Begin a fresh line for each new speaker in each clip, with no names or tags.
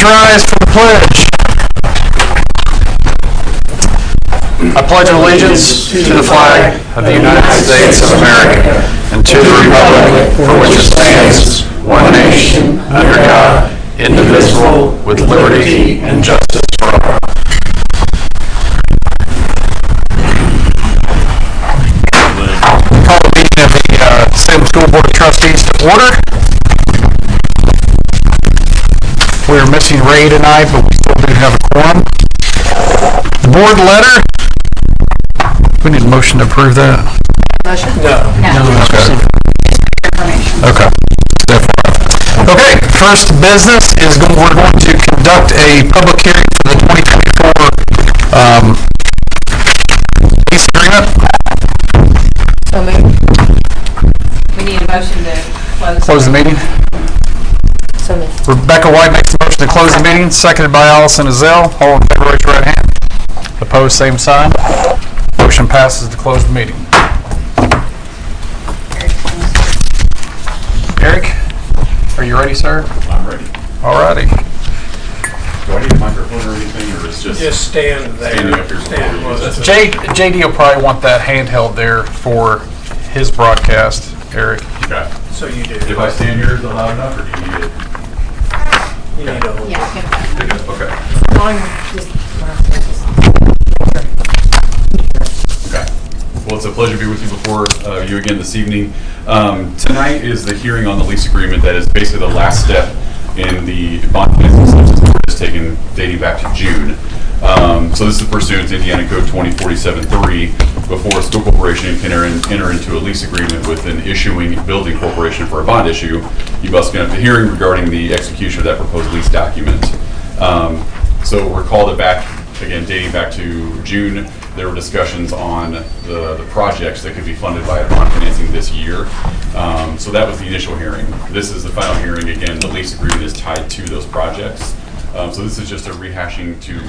Please rise for the pledge. I pledge allegiance to the flag of the United States of America and to the republic for which it stands, one nation, under God, indivisible, with liberty and justice for all. Call the meeting of the Salem School Board of Trustees to order. We're missing Ray tonight, but we still do have a quorum. The board letter. We need a motion to approve that.
Motion? No.
Okay. Okay. First business is we're going to conduct a public hearing for the 2024 lease agreement.
So moved. We need a motion to
Close the meeting.
So moved.
Rebecca White makes the motion to close the meeting, seconded by Allison Azell. All in favor, raise your right hand. Opposed, same sign. Motion passes to close the meeting. Eric, are you ready, sir?
I'm ready.
All righty.
Do I need a microphone or anything, or is just
stand there.
standing up here?
JD will probably want that handheld there for his broadcast, Eric.
Okay.
So you do.
If I stand here, is it loud enough, or do you need it?
You need to hold.
Yeah.
Okay. Okay. Well, it's a pleasure to be with you before you again this evening. Tonight is the hearing on the lease agreement that is basically the last step in the bond financing steps that is taken dating back to June. So this is pursuant to Indiana Code 2047-3. Before a school corporation can enter into a lease agreement with an issuing building corporation for a bond issue, you must conduct a hearing regarding the execution of that proposed lease document. So recall that back, again, dating back to June, there were discussions on the projects that could be funded by bond financing this year. So that was the initial hearing. This is the final hearing. Again, the lease agreement is tied to those projects. So this is just a rehashing to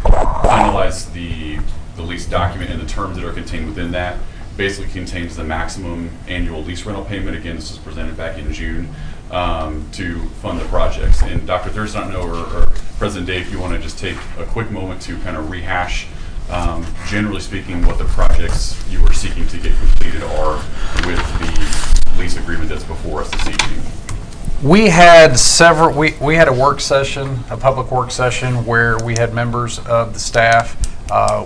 finalize the lease document and the terms that are contained within that. Basically contains the maximum annual lease rental payment. Again, this was presented back in June to fund the projects. And Dr. Thurston, I don't know, or President Dave, if you want to just take a quick moment to kind of rehash, generally speaking, what the projects you are seeking to get completed are with the lease agreement that's before us this evening.
We had several. We had a work session, a public work session, where we had members of the staff.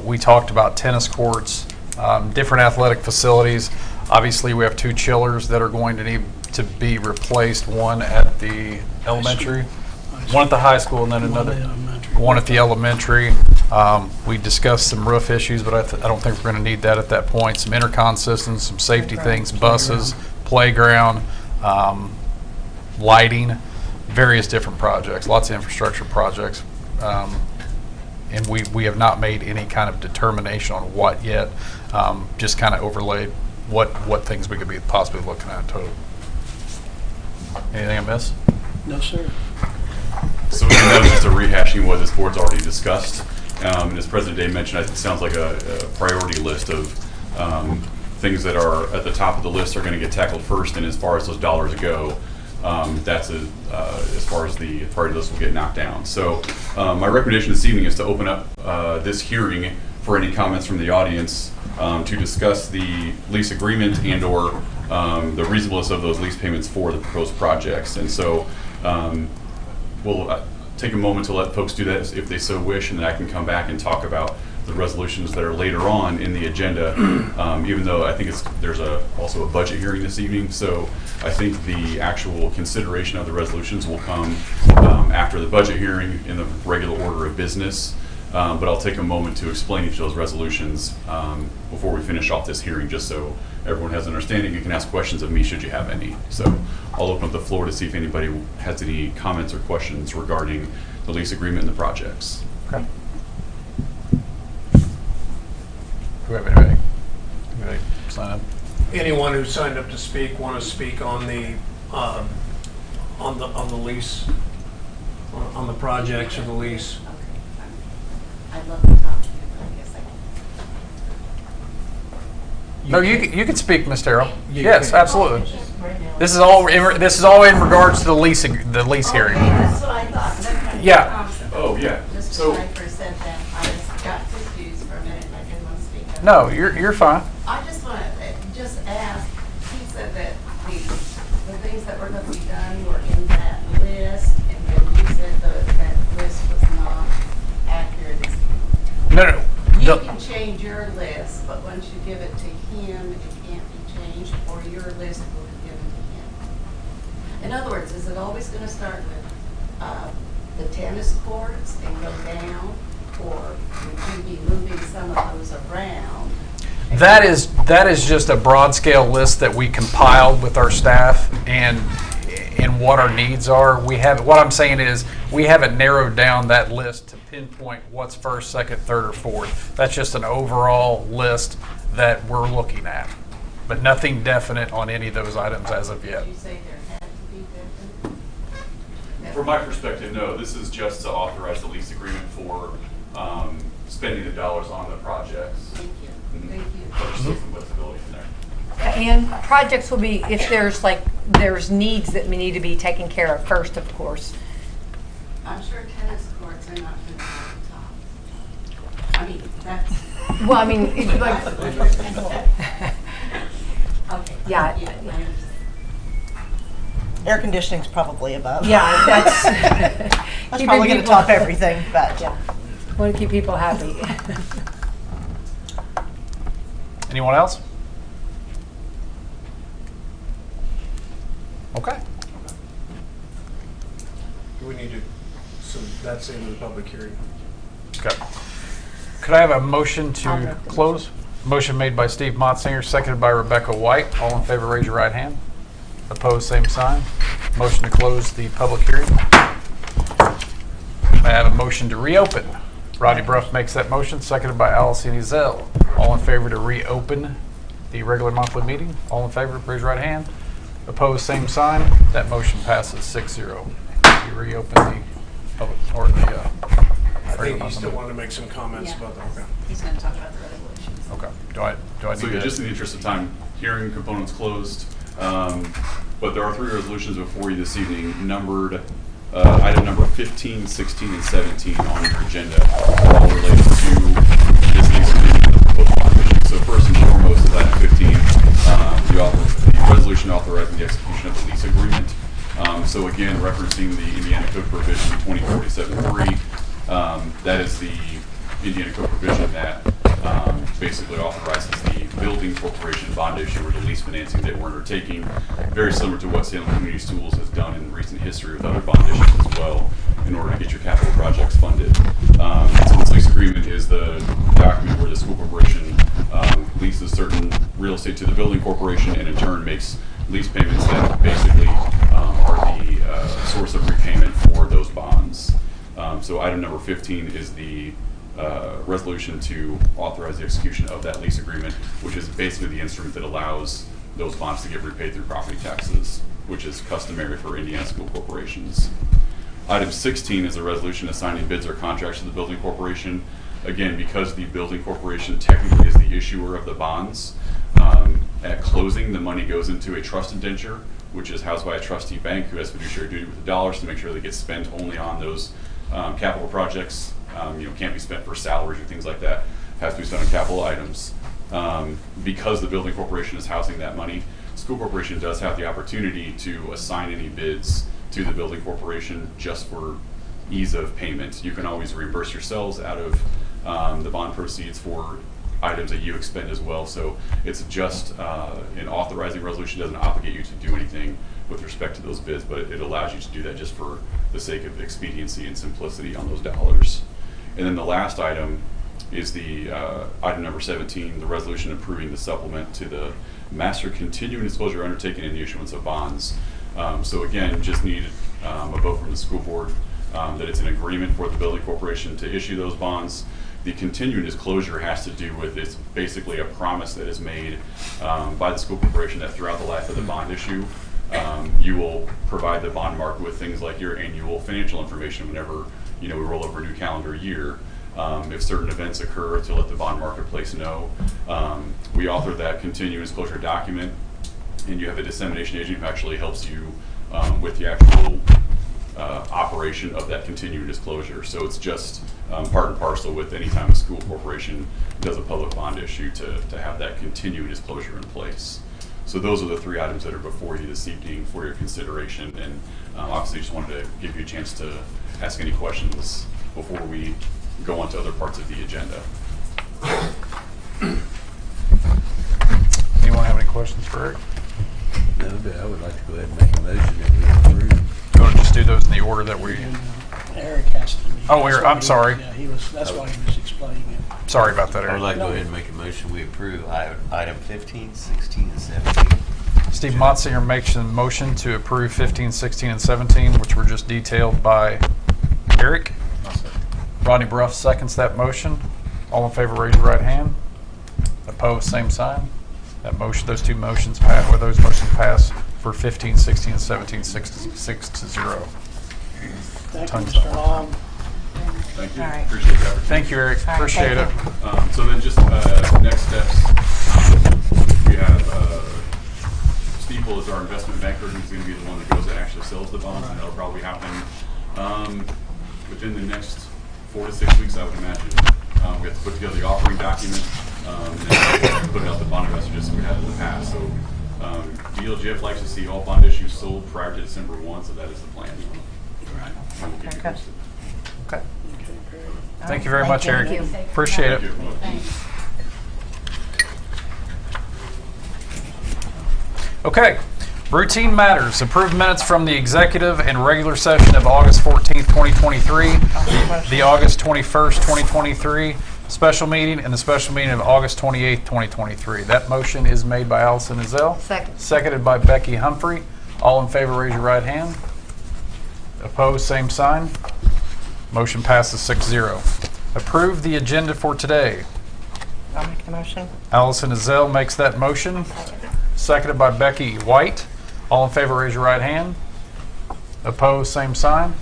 We talked about tennis courts, different athletic facilities. Obviously, we have 2 chillers that are going to need to be replaced. One at the elementary, one at the high school, and then another one at the elementary. We discussed some roof issues, but I don't think we're going to need that at that point. Some intercom systems, some safety things, buses, playground. Lighting, various different projects, lots of infrastructure projects, and we have not made any kind of determination on what yet. Just kind of overlaid what things we could be possibly looking at in total. Anything I missed?
No, sir.
So that was just a rehashing what this board's already discussed. And as President Day mentioned, it sounds like a priority list of things that are at the top of the list are going to get tackled first. And as far as those dollars go, that's as far as the priority list will get knocked down. So my recommendation this evening is to open up this hearing for any comments from the audience to discuss the lease agreement and or the reasonableness of those lease payments for the proposed projects. And so we'll take a moment to let folks do that if they so wish, and then I can come back and talk about the resolutions that are later on in the agenda, even though I think there's also a budget hearing this evening. So I think the actual consideration of the resolutions will come after the budget hearing in the regular order of business. But I'll take a moment to explain each of those resolutions before we finish off this hearing, just so everyone has an understanding. You can ask questions of me should you have any. So I'll open up the floor to see if anybody has any comments or questions regarding the lease agreement and the projects.
Okay. Do we have anybody sign up?
Anyone who signed up to speak want to speak on the lease, on the projects or the lease?
I'd love to talk to you, but I guess I can't.
No, you can speak, Ms. Terrell.
You
Yes,
can.
absolutely.
Just right now,
This is all in regards to the lease hearing.
Okay, that's what I thought. That's kind of
Yeah.
concept.
Oh, yeah.
Just
So-
when I first said that, I just got confused for a minute and I didn't want to speak up.
No, you're fine.
I just want to just ask, he said that the things that were going to be done were in that list, and then you said that list was not accurate.
No.
You
The-
can change your list, but once you give it to him, it can't be changed, or your list will be given to him. In other words, is it always going to start with the tennis courts and go down, or would you be moving some of those around?
That is just a broad scale list that we compiled with our staff and what our needs are. What I'm saying is we haven't narrowed down that list to pinpoint what's first, second, third, or fourth. That's just an overall list that we're looking at, but nothing definite on any of those items as of yet.
Did you say there had to be different?
From my perspective, no, this is just to authorize the lease agreement for spending the dollars on the projects.
Thank you, thank
But there's still
you.
some flexibility in there.
And projects will be, if there's needs that need to be taken care of first, of course.
I'm sure tennis courts are not going to be at the top. I mean, that's.
Well, I mean, it's like,
Okay.
Yeah.
thank you. I understand.
Air conditioning's probably above.
yeah, that's.
That's
keeping
probably going to
people-
top everything, but.
Yeah, want to keep people happy.
Anyone else? Okay.
Do we need to, so that's the end of the public hearing.
Okay. Could I have a motion
I'll
to
make the
close? Motion made by Steve Motzinger, seconded by Rebecca White. All in favor, raise your right hand. Opposed, same sign. Motion to close the public hearing. May I have a motion to reopen? Rodney Bruff makes that motion, seconded by Allison Ezell. All in favor to reopen the regular monthly meeting? All in favor, raise your right hand. Opposed, same sign. That motion passes 6-0. You reopen the public, or the,
I
regular
think you
monthly
still
meeting.
want to make some comments about that. Okay.
He's going to talk about the resolutions.
Okay. Do I
So
need
yeah,
to?
just in the interest of time, hearing components closed, but there are 3 resolutions before you this evening, numbered item number 15, 16, and 17 on your agenda, all related to this lease agreement with the Book Commission. So first and foremost is item 15, the resolution authorizing the execution of the lease agreement. So again, referencing the Indiana Code provision 2047-3, that is the Indiana Code provision that basically authorizes the building corporation bond issue or the lease financing that we're undertaking, very similar to what Salem Community Schools has done in recent history with other bond issues as well, in order to get your capital projects funded. So this lease agreement is the document where the school corporation leases certain real estate to the building corporation and in turn makes lease payments that basically are the source of repayment for those bonds. So item number 15 is the resolution to authorize the execution of that lease agreement, which is basically the instrument that allows those bonds to get repaid through property taxes, which is customary for Indiana school corporations. Item 16 is a resolution assigning bids or contracts to the building corporation. Again, because the building corporation technically is the issuer of the bonds, at closing the money goes into a trust indenture, which is housed by a trustee bank who has fiduciary duty with the dollars to make sure they get spent only on those capital projects. Can't be spent for salaries or things like that. Has to be spent on capital items. Because the building corporation is housing that money, school corporation does have the opportunity to assign any bids to the building corporation just for ease of payment. You can always reimburse yourselves out of the bond proceeds for items that you expend as well. So it's just an authorizing resolution, doesn't obligate you to do anything with respect to those bids, but it allows you to do that just for the sake of expediency and simplicity on those dollars. And then the last item is the item number 17, the resolution approving the supplement to the master continuing disclosure undertaken in the issuance of bonds. So again, just needed a vote from the school board that it's an agreement for the building corporation to issue those bonds. The continuing disclosure has to do with, it's basically a promise that is made by the school corporation that throughout the life of the bond issue, you will provide the bond market with things like your annual financial information whenever we roll over a new calendar year. If certain events occur, to let the bond marketplace know. We author that continuing disclosure document, and you have a dissemination agent who actually helps you with the actual operation of that continuing disclosure. So it's just part and parcel with any time a school corporation does a public bond issue to have that continuing disclosure in place. So those are the 3 items that are before you this evening for your consideration, and obviously just wanted to give you a chance to ask any questions before we go on to other parts of the agenda.
Anyone have any questions for Eric?
No, but I would like to go ahead and make a motion that we approve.
You want to just do those in the order that we...
Eric has to.
Oh, I'm sorry.
Yeah, that's why he was explaining it.
Sorry about that,
I would
Eric.
like to go ahead and make a motion, we approve item 15, 16, and 17.
Steve Motzinger makes a motion to approve 15, 16, and 17, which were just detailed by Eric. Rodney Bruff seconds that motion. All in favor, raise your right hand. Opposed, same sign. That motion, those motions pass for 15, 16, and 17, 6-0.
Thank you,
Tons
Mr.
of-
Long.
Thank you.
All right.
Appreciate the opportunity.
Thank you, Eric.
All right,
Appreciate it.
thank
So then just next steps, we have Steeple is our investment banker, who's going to be the one that goes and actually sells the bonds, and that'll probably happen within the next 4 to 6 weeks, I would imagine. We have to put together the offering document, and then put out the bond investor just as we had in the past. So DLGF likes to see all bond issues sold prior to December 1, so that is the plan.
Right.
And we'll keep you
Okay.
posted.
Okay.
Okay, great.
Thank you very much, Eric.
Thank you.
Appreciate it.
Thank you.
Thanks.
Okay. Routine matters. Approved minutes from the executive and regular session of August 14th, 2023, the August 21st, 2023 special meeting, and the special meeting of August 28th, 2023. That motion is made by Allison Ezell.
Second.
Seconded by Becky Humphrey. All in favor, raise your right hand. Opposed, same sign. Motion passes 6-0. Approve the agenda for today.
I'll make the motion.
Allison Ezell makes that motion. Seconded by Becky White. All in favor, raise your right hand. Opposed, same sign.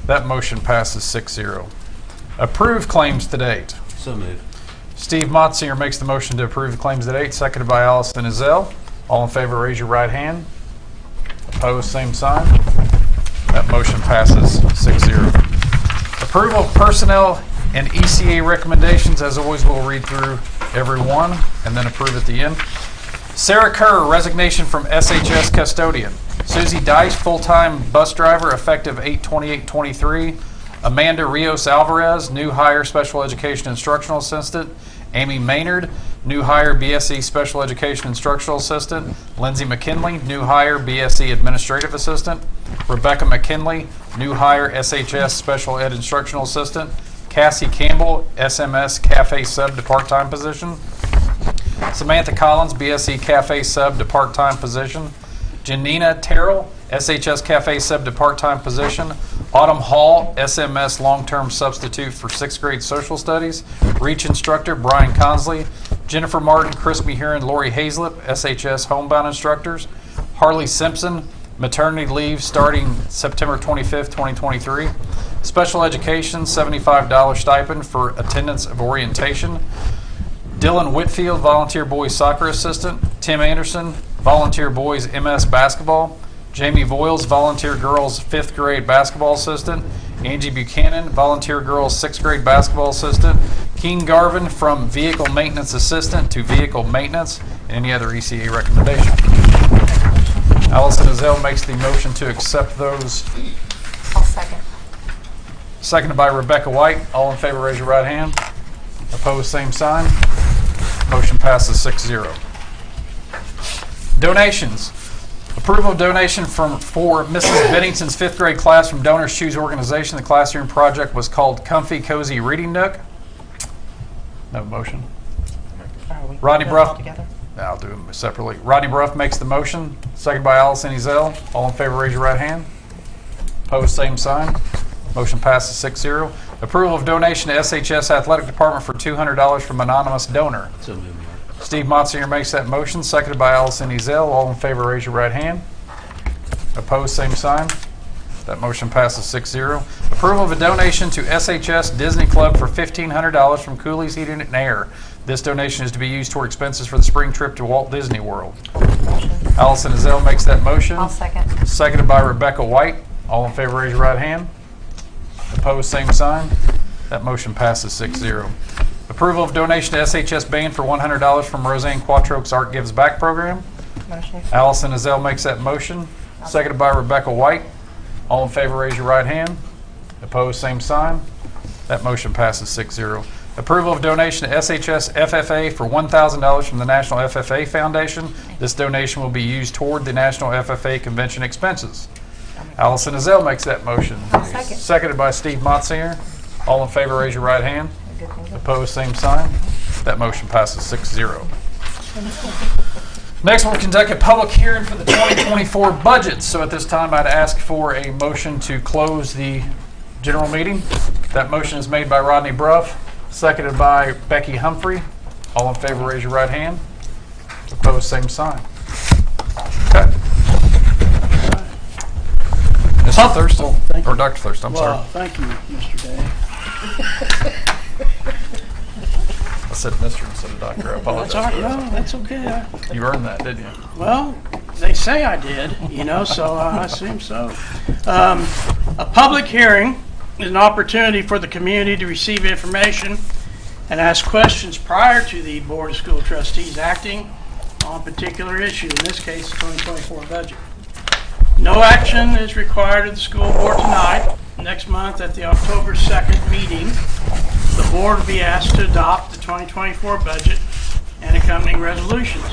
That motion passes 6-0. Approve claims to date.
So moved.
Steve Motzinger makes the motion to approve the claims to date, seconded by Allison Ezell. All in favor, raise your right hand. Opposed, same sign. That motion passes 6-0. Approval of personnel and ECA recommendations. As always, we'll read through every one and then approve at the end. Sarah Kerr, resignation from SHS custodian. Susie Dice, full-time bus driver, effective 8/28/23. Amanda Rios Alvarez, new hire, special education instructional assistant. Amy Maynard, new hire, BSE special education instructional assistant. Lindsay McKinley, new hire, BSE administrative assistant. Rebecca McKinley, new hire, SHS special ed instructional assistant. Cassie Campbell, SMS cafe sub to part-time position. Samantha Collins, BSE cafe sub to part-time position. Janina Terrell, SHS cafe sub to part-time position. Autumn Hall, SMS long-term substitute for 6th grade social studies. Reach instructor Brian Consley. Jennifer Martin, Chris Mehuron, Lori Hazlip, SHS homebound instructors. Harley Simpson, maternity leave starting September 25th, 2023. Special education, $75 stipend for attendance of orientation. Dylan Whitfield, volunteer boys soccer assistant. Tim Anderson, volunteer boys MS basketball. Jamie Voiles, volunteer girls 5th grade basketball assistant. Angie Buchanan, volunteer girls 6th grade basketball assistant. Keen Garvin, from vehicle maintenance assistant to vehicle maintenance. And any other ECA recommendation. Allison Ezell makes the motion to accept those.
I'll second.
Seconded by Rebecca White. All in favor, raise your right hand. Opposed, same sign. Motion passes 6-0. Donations. Approval of donation for Mrs. Bennington's 5th grade class from Donors Choose organization. The classroom project was called Comfy Cozy Reading Nook. No motion.
Are we
Rodney
doing
Bruff.
all together?
I'll do them separately. Rodney Bruff makes the motion. Seconded by Allison Ezell. All in favor, raise your right hand. Opposed, same sign. Motion passes 6-0. Approval of donation to SHS Athletic Department for $200 from anonymous donor.
So moved.
Steve Motzinger makes that motion, seconded by Allison Ezell. All in favor, raise your right hand. Opposed, same sign. That motion passes 6-0. Approval of a donation to SHS Disney Club for $1,500 from Cooley's Heating and Air. This donation is to be used toward expenses for the spring trip to Walt Disney World.
Motion.
Allison Azell makes that motion.
I'll second.
Seconded by Rebecca White. All in favor, raise your right hand. Opposed, same sign. That motion passes 6-0. Approval of donation to SHS Band for $100 from Roseanne Quattro's Art Gives Back program.
Motion.
Allison Azell makes that motion. Seconded by Rebecca White. All in favor, raise your right hand. Opposed, same sign. That motion passes 6-0. Approval of donation to SHS FFA for $1,000 from the National FFA Foundation. This donation will be used toward the National FFA Convention expenses. Allison Azell makes that motion.
I'll second.
Seconded by Steve Motzinger. All in favor, raise your right hand.
Good thing.
Opposed, same sign. That motion passes 6-0. Next, we'll conduct a public hearing for the 2024 budget. So at this time, I'd ask for a motion to close the general meeting. That motion is made by Rodney Bruff, seconded by Becky Humphrey. All in favor, raise your right hand. Opposed, same sign. Okay. Ms. Thurst,
thank you.
or Dr. Thurst, I'm
Well,
sorry.
thank you, Mr. Day.
I said Mr. instead of Doctor. I
That's
apologize.
all right.
for that.
No, that's okay.
You earned that, didn't you?
Well, they say I did, so I assume so. A public hearing is an opportunity for the community to receive information and ask questions prior to the Board of School Trustees acting on a particular issue, in this case, the 2024 budget. No action is required of the school board tonight. Next month at the October 2nd meeting, the board will be asked to adopt the 2024 budget and accompanying resolutions.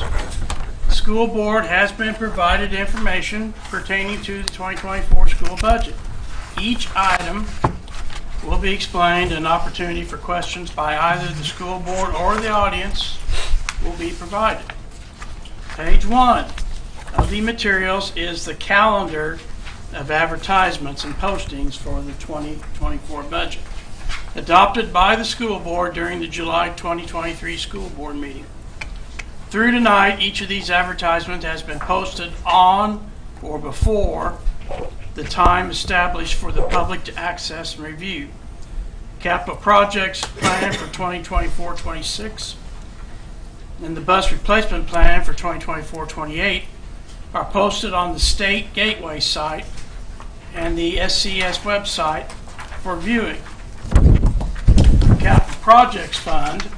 The school board has been provided information pertaining to the 2024 school budget. Each item will be explained, and an opportunity for questions by either the school board or the audience will be provided. Page 1 of the materials is the calendar of advertisements and postings for the 2024 budget, adopted by the school board during the July 2023 school board meeting. Through tonight, each of these advertisements has been posted on or before the time established for the public to access and review. Capital projects plan for 2024-26 and the bus replacement plan for 2024-28 are posted on the state gateway site and the SCS website for viewing. Capital Projects Fund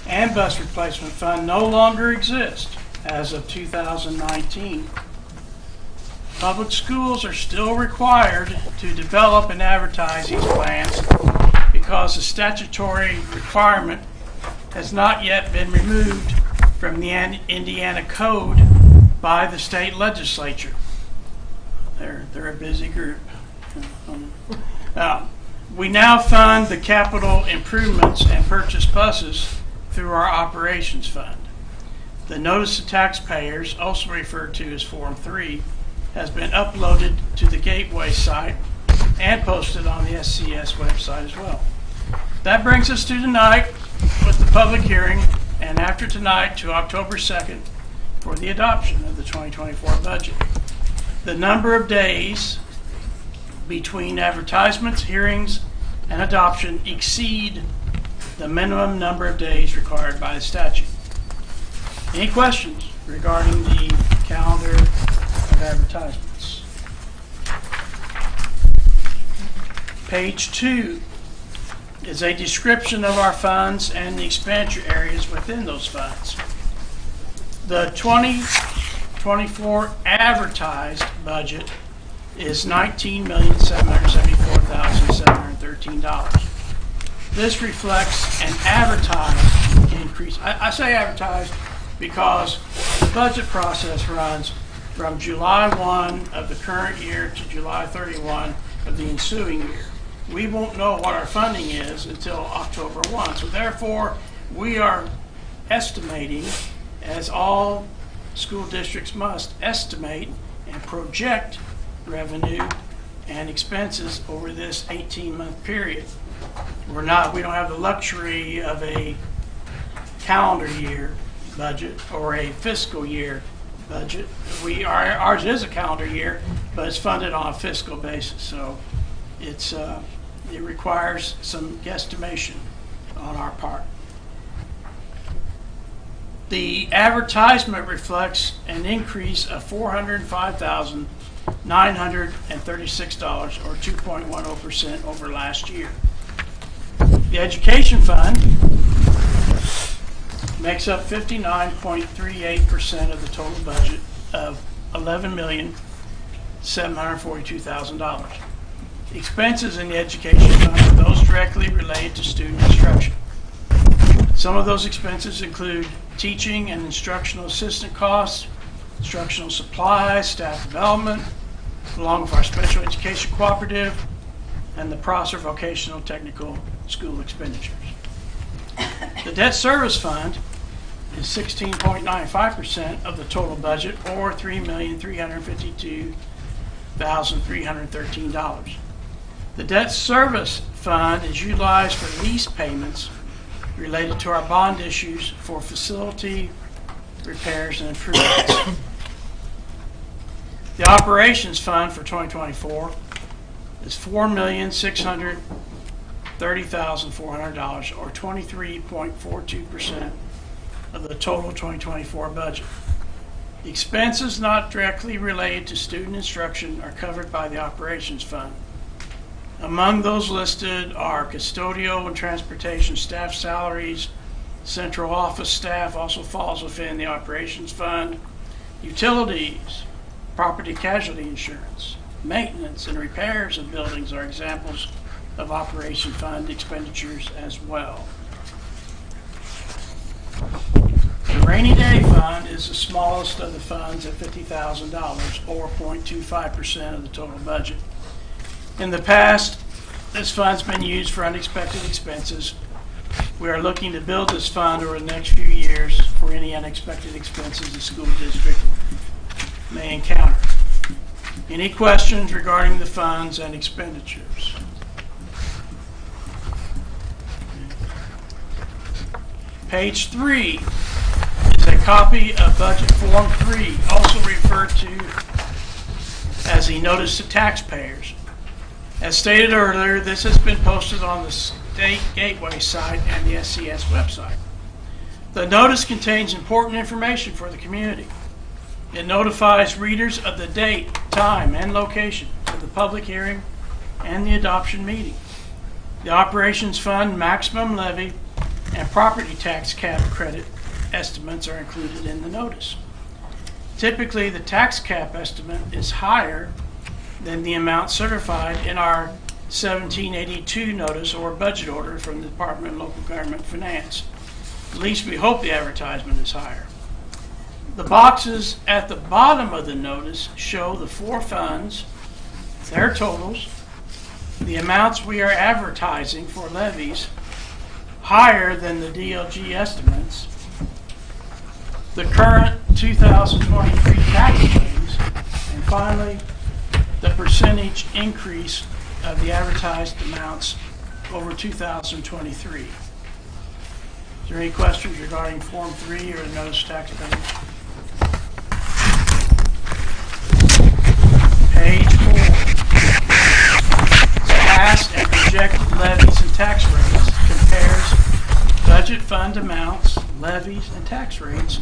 and Bus Replacement Fund no longer exist as of 2019. Public schools are still required to develop and advertise these plans because the statutory requirement has not yet been removed from the Indiana Code by the state legislature. They're a busy group. We now fund the capital improvements and purchase buses through our operations fund. The notice to taxpayers, also referred to as Form 3, has been uploaded to the Gateway site and posted on the SCS website as well. That brings us to tonight with the public hearing, and after tonight to October 2nd for the adoption of the 2024 budget. The number of days between advertisements, hearings, and adoption exceed the minimum number of days required by the statute. Any questions regarding the calendar of advertisements? Page 2 is a description of our funds and the expenditure areas within those funds. The 2024 advertised budget is $19,774,713. This reflects an advertised increase. I say advertised because the budget process runs from July 1 of the current year to July 31 of the ensuing year. We won't know what our funding is until October 1. So therefore, we are estimating, as all school districts must estimate and project revenue and expenses over this 18-month period. We don't have the luxury of a calendar year budget or a fiscal year budget. Ours is a calendar year, but it's funded on a fiscal basis, so it requires some guesstimation on our part. The advertisement reflects an increase of $405,936, or 2.10% over last year. The education fund makes up 59.38% of the total budget of $11,742,000. The expenses in the education fund are those directly related to student instruction. Some of those expenses include teaching and instructional assistant costs, instructional supplies, staff development, along with our special education cooperative, and the Prosser Vocational Technical School expenditures. The debt service fund is 16.95% of the total budget, or $3,352,313. The debt service fund is utilized for lease payments related to our bond issues for facility repairs and improvements. The operations fund for 2024 is $4,630,400, or 23.42% of the total 2024 budget. The expenses not directly related to student instruction are covered by the operations fund. Among those listed are custodial and transportation staff salaries. Central office staff also falls within the operations fund. Utilities, property casualty insurance, maintenance and repairs of buildings are examples of operation fund expenditures as well. The rainy day fund is the smallest of the funds at $50,000, or 0.25% of the total budget. In the past, this fund's been used for unexpected expenses. We are looking to build this fund over the next few years for any unexpected expenses the school district may encounter. Any questions regarding the funds and expenditures? Page 3 is a copy of Budget Form 3, also referred to as the Notice to Taxpayers. As stated earlier, this has been posted on the State Gateway site and the SCS website. The notice contains important information for the community. It notifies readers of the date, time, and location of the public hearing and the adoption meeting. The Operations Fund maximum levy and property tax cap credit estimates are included in the notice. Typically, the tax cap estimate is higher than the amount certified in our 1782 notice or budget order from the Department of Local Government Finance. At least we hope the advertisement is higher. The boxes at the bottom of the notice show the 4 funds, their totals, the amounts we are advertising for levies higher than the DLG estimates, the current 2023 tax levies, and finally, the percentage increase of the advertised amounts over 2023. Is there any questions regarding Form 3 or the Notice of Taxpayers? Page 4. Past and projected levies and tax rates compares budget fund amounts, levies, and tax rates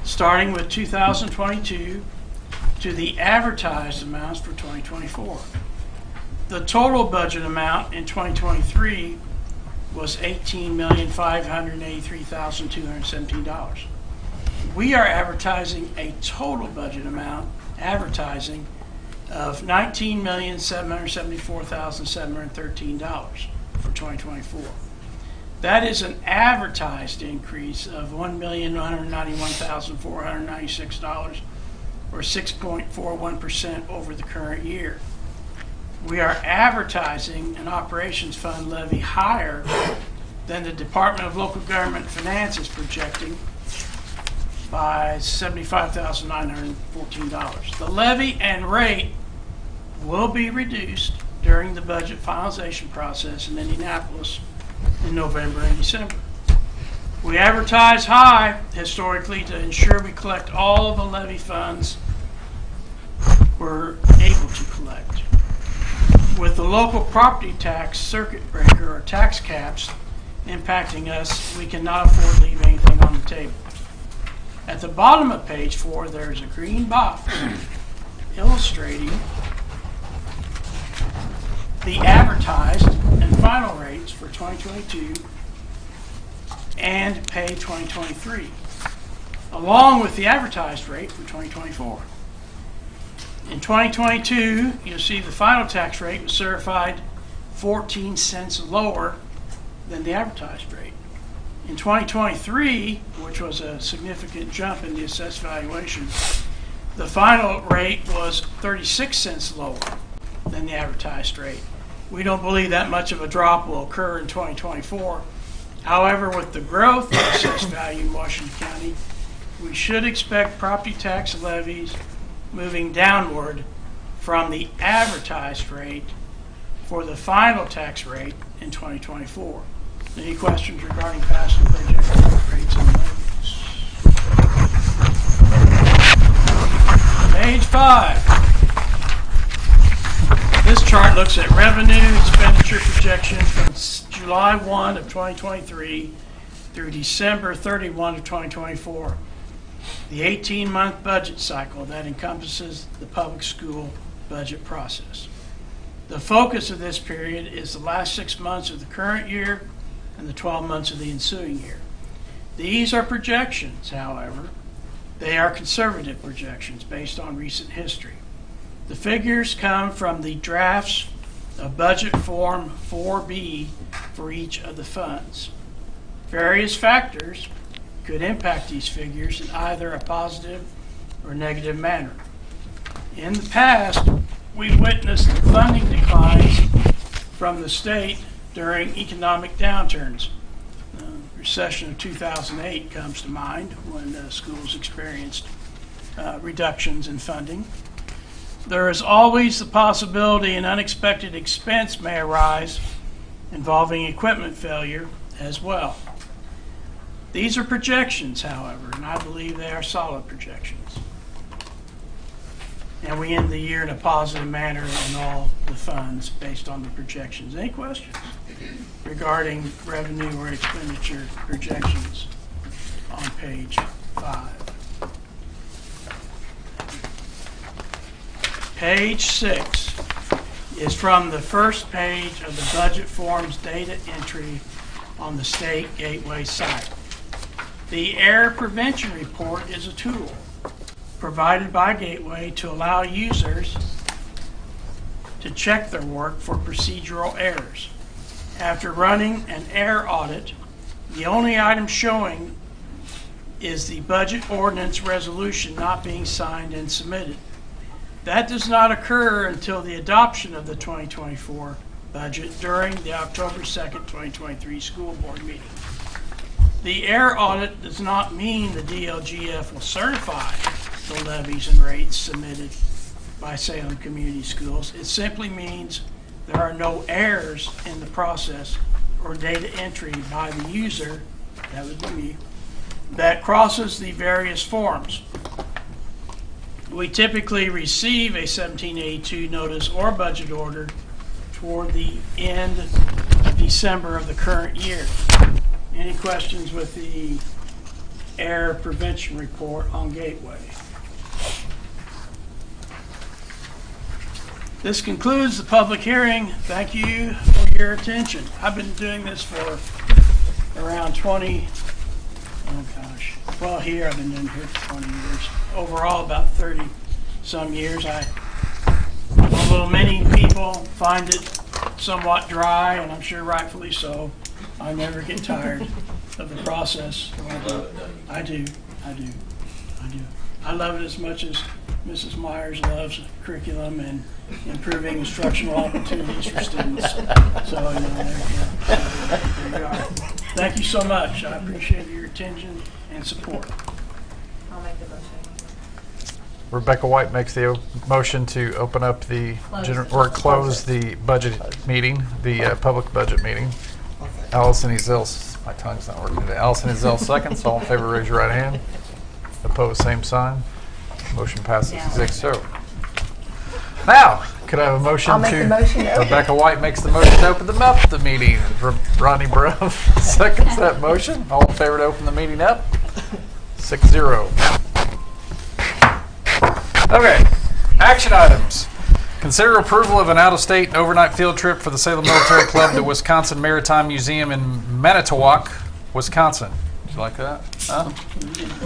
starting with 2022 to the advertised amounts for 2024. The total budget amount in 2023 was $18,583,217. We are advertising a total budget amount, advertising of $19,774,713 for 2024. That is an advertised increase of $1,191,496, or 6.41% over the current year. We are advertising an operations fund levy higher than the Department of Local Government Finance is projecting by $75,914. The levy and rate will be reduced during the budget finalization process in Indianapolis in November and December. We advertise high historically to ensure we collect all of the levy funds we're able to collect. With the local property tax circuit breaker or tax caps impacting us, we cannot afford to leave anything on the table. At the bottom of page 4, there's a green box illustrating the advertised and final rates for 2022 and pay 2023, along with the advertised rate for 2024. In 2022, you'll see the final tax rate was certified 14 cents lower than the advertised rate. In 2023, which was a significant jump in the assessed valuation, the final rate was 36 cents lower than the advertised rate. We don't believe that much of a drop will occur in 2024. However, with the growth of assessed value in Washington County, we should expect property tax levies moving downward from the advertised rate for the final tax rate in 2024. Any questions regarding past and projected rates and levies? Page 5. This chart looks at revenue expenditure projections from July 1 of 2023 through December 31 of 2024. The 18-month budget cycle that encompasses the public school budget process. The focus of this period is the last 6 months of the current year and the 12 months of the ensuing year. These are projections, however. They are conservative projections based on recent history. The figures come from the drafts of Budget Form 4B for each of the funds. Various factors could impact these figures in either a positive or negative manner. In the past, we witnessed funding declines from the state during economic downturns. The recession of 2008 comes to mind when schools experienced reductions in funding. There is always the possibility an unexpected expense may arise involving equipment failure as well. These are projections, however, and I believe they are solid projections. And we end the year in a positive manner on all the funds based on the projections. Any questions regarding revenue or expenditure projections on page 5? Page 6 is from the first page of the budget forms data entry on the state gateway site. The error prevention report is a tool provided by Gateway to allow users to check their work for procedural errors. After running an error audit, the only item showing is the budget ordinance resolution not being signed and submitted. That does not occur until the adoption of the 2024 budget during the October 2nd, 2023 school board meeting. The error audit does not mean the DLGF will certify the levies and rates submitted by Salem Community Schools. It simply means there are no errors in the process or data entry by the user, that would be me, that crosses the various forms. We typically receive a 1782 notice or budget order toward the end of December of the current year. Any questions with the error prevention report on Gateway? This concludes the public hearing. Thank you for your attention. I've been doing this for around 20, well, here I've been doing it here for 20 years. Overall, about 30 some years. Although many people find it somewhat dry, and I'm sure rightfully so, I never get tired of the process. I do. I love it as much as Mrs. Myers loves curriculum and improving instructional opportunities for students. So, there you are. Thank you so much. I appreciate your attention and support.
I'll make the motion.
Rebecca White makes the motion to open up the, close the budget meeting, the public budget meeting. Allison Ezell, my tongue's not working today. Allison Ezell seconds. All in favor, raise your right hand. Opposed, same sign. Motion passes 6-0. Now, could I have a motion
I'll make the motion to open.
Rebecca White makes the motion to open the meeting. Ronnie Burrow seconds that motion. All in favor to open the meeting up? 6-0. Okay, action items. Consider approval of an out-of-state overnight field trip for the Salem Military Club to Wisconsin Maritime Museum in Manitowoc, Wisconsin. Did you like that? Huh?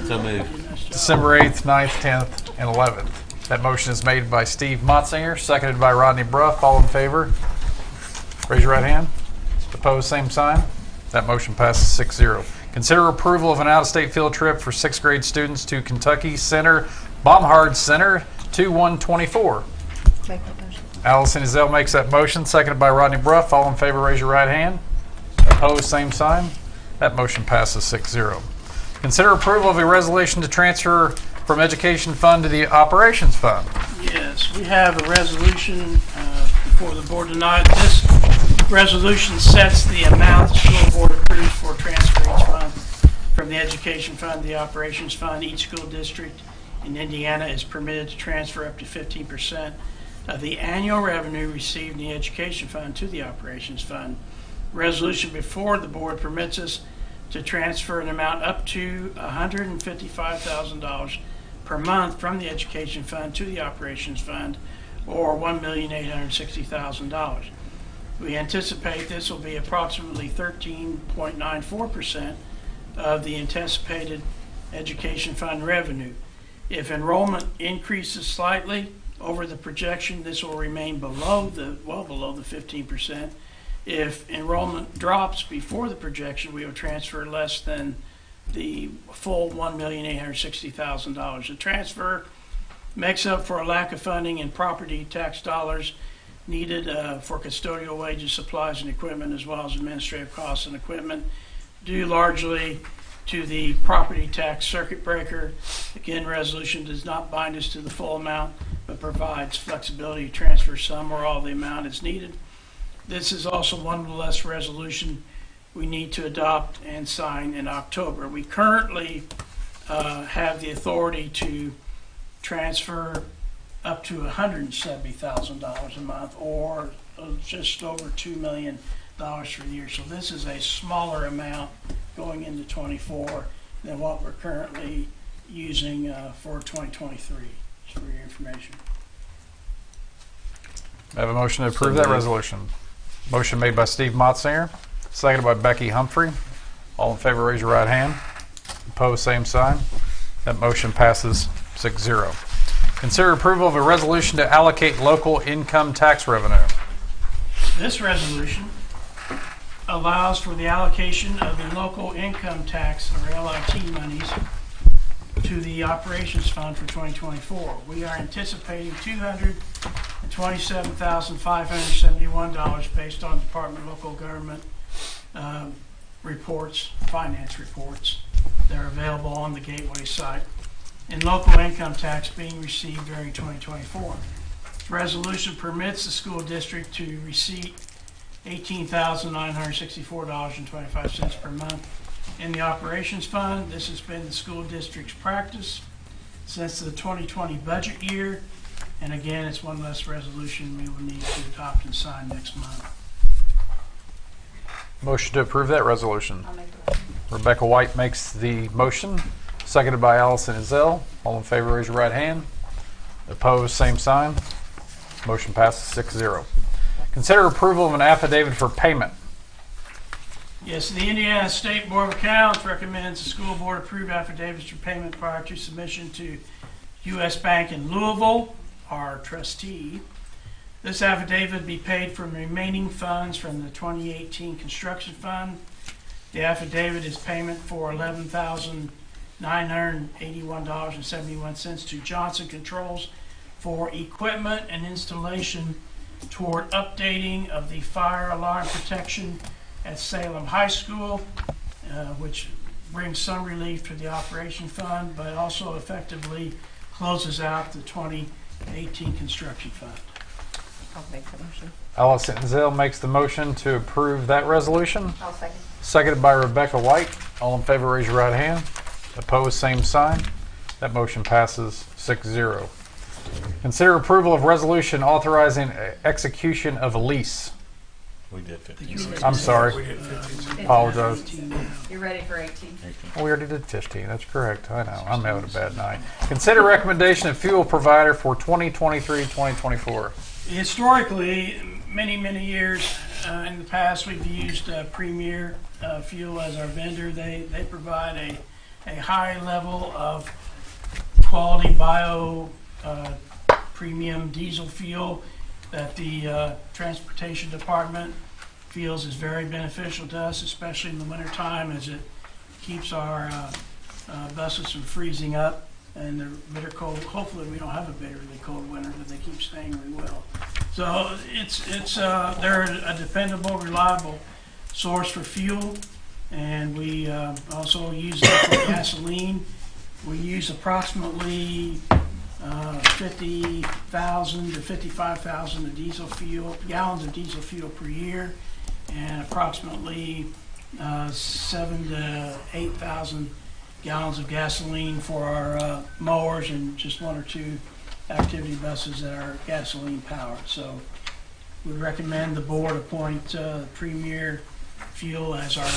So moved.
December 8th, 9th, 10th, and 11th. That motion is made by Steve Motzinger, seconded by Rodney Bruff. All in favor? Raise your right hand. Opposed, same sign. That motion passes 6-0. Consider approval of an out-of-state field trip for 6th grade students to Kentucky Center, Baumhard Center, 2124.
Make that motion.
Allison Ezell makes that motion, seconded by Rodney Bruff. All in favor, raise your right hand. Opposed, same sign. That motion passes 6-0. Consider approval of a resolution to transfer from Education Fund to the Operations Fund.
Yes, we have a resolution before the board tonight. This resolution sets the amount the school board approves for transfer each month from the Education Fund to the Operations Fund. Each school district in Indiana is permitted to transfer up to 15% of the annual revenue received in the Education Fund to the Operations Fund. Resolution before the board permits us to transfer an amount up to $155,000 per month from the Education Fund to the Operations Fund, or $1,860,000. We anticipate this will be approximately 13.94% of the anticipated Education Fund revenue. If enrollment increases slightly over the projection, this will remain well below the 15%. If enrollment drops before the projection, we will transfer less than the full $1,860,000. The transfer makes up for a lack of funding in property tax dollars needed for custodial wages, supplies, and equipment, as well as administrative costs and equipment, due largely to the property tax circuit breaker. Again, resolution does not bind us to the full amount, but provides flexibility to transfer some or all the amount as needed. This is also one of the less resolution we need to adopt and sign in October. We currently have the authority to transfer up to $170,000 a month, or just over $2 million for the year. So this is a smaller amount going into 24 than what we're currently using for 2023, just for your information.
I have a motion to approve that resolution. Motion made by Steve Motzinger, seconded by Becky Humphrey. All in favor, raise your right hand. Opposed, same sign. That motion passes 6-0. Consider approval of a resolution to allocate local income tax revenue.
This resolution allows for the allocation of the local income tax, or LIT monies, to the Operations Fund for 2024. We are anticipating $227,571 based on Department of Local Government reports, finance reports. They're available on the Gateway site, in local income tax being received during 2024. Resolution permits the school district to receive $18,964.25 per month in the Operations Fund. This has been the school district's practice since the 2020 budget year, and again, it's one less resolution we will need to adopt and sign next month.
Motion to approve that resolution.
I'll make the motion.
Rebecca White makes the motion, seconded by Allison Ezell. All in favor, raise your right hand. Opposed, same sign. Motion passes 6-0. Consider approval of an affidavit for payment.
Yes, the Indiana State Board of Accounts recommends the school board approve affidavits for payment prior to submission to U.S. Bank in Louisville, our trustee. This affidavit be paid from remaining funds from the 2018 construction fund. The affidavit is payment for $11,981.71 to Johnson Controls for equipment and installation toward updating of the fire alarm protection at Salem High School, which brings some relief to the operation fund, but also effectively closes out the 2018 construction fund.
I'll make the motion.
Allison Ezell makes the motion to approve that resolution,
I'll second.
seconded by Rebecca White. All in favor, raise your right hand. Opposed, same sign. That motion passes 6-0. Consider approval of resolution authorizing execution of a lease.
We did 15.
I'm sorry. Apologize.
You're ready for 18.
We already did 15. That's correct. I know. I'm having a bad night. Consider recommendation of fuel provider for 2023-2024.
Historically, many years in the past, we've used Premier Fuel as our vendor. They provide a high level of quality bio premium diesel fuel that the transportation department feels is very beneficial to us, especially in the wintertime, as it keeps our buses from freezing up and the bitter cold. Hopefully we don't have a bitterly cold winter, but they keep staying we will. So they're a dependable, reliable source for fuel, and we also use it for gasoline. We use approximately 50,000 to 55,000 of diesel fuel, gallons of diesel fuel per year, and approximately 7,000 to 8,000 gallons of gasoline for our mowers, and just 1 or 2 activity buses that are gasoline powered. So we recommend the board appoint Premier Fuel as our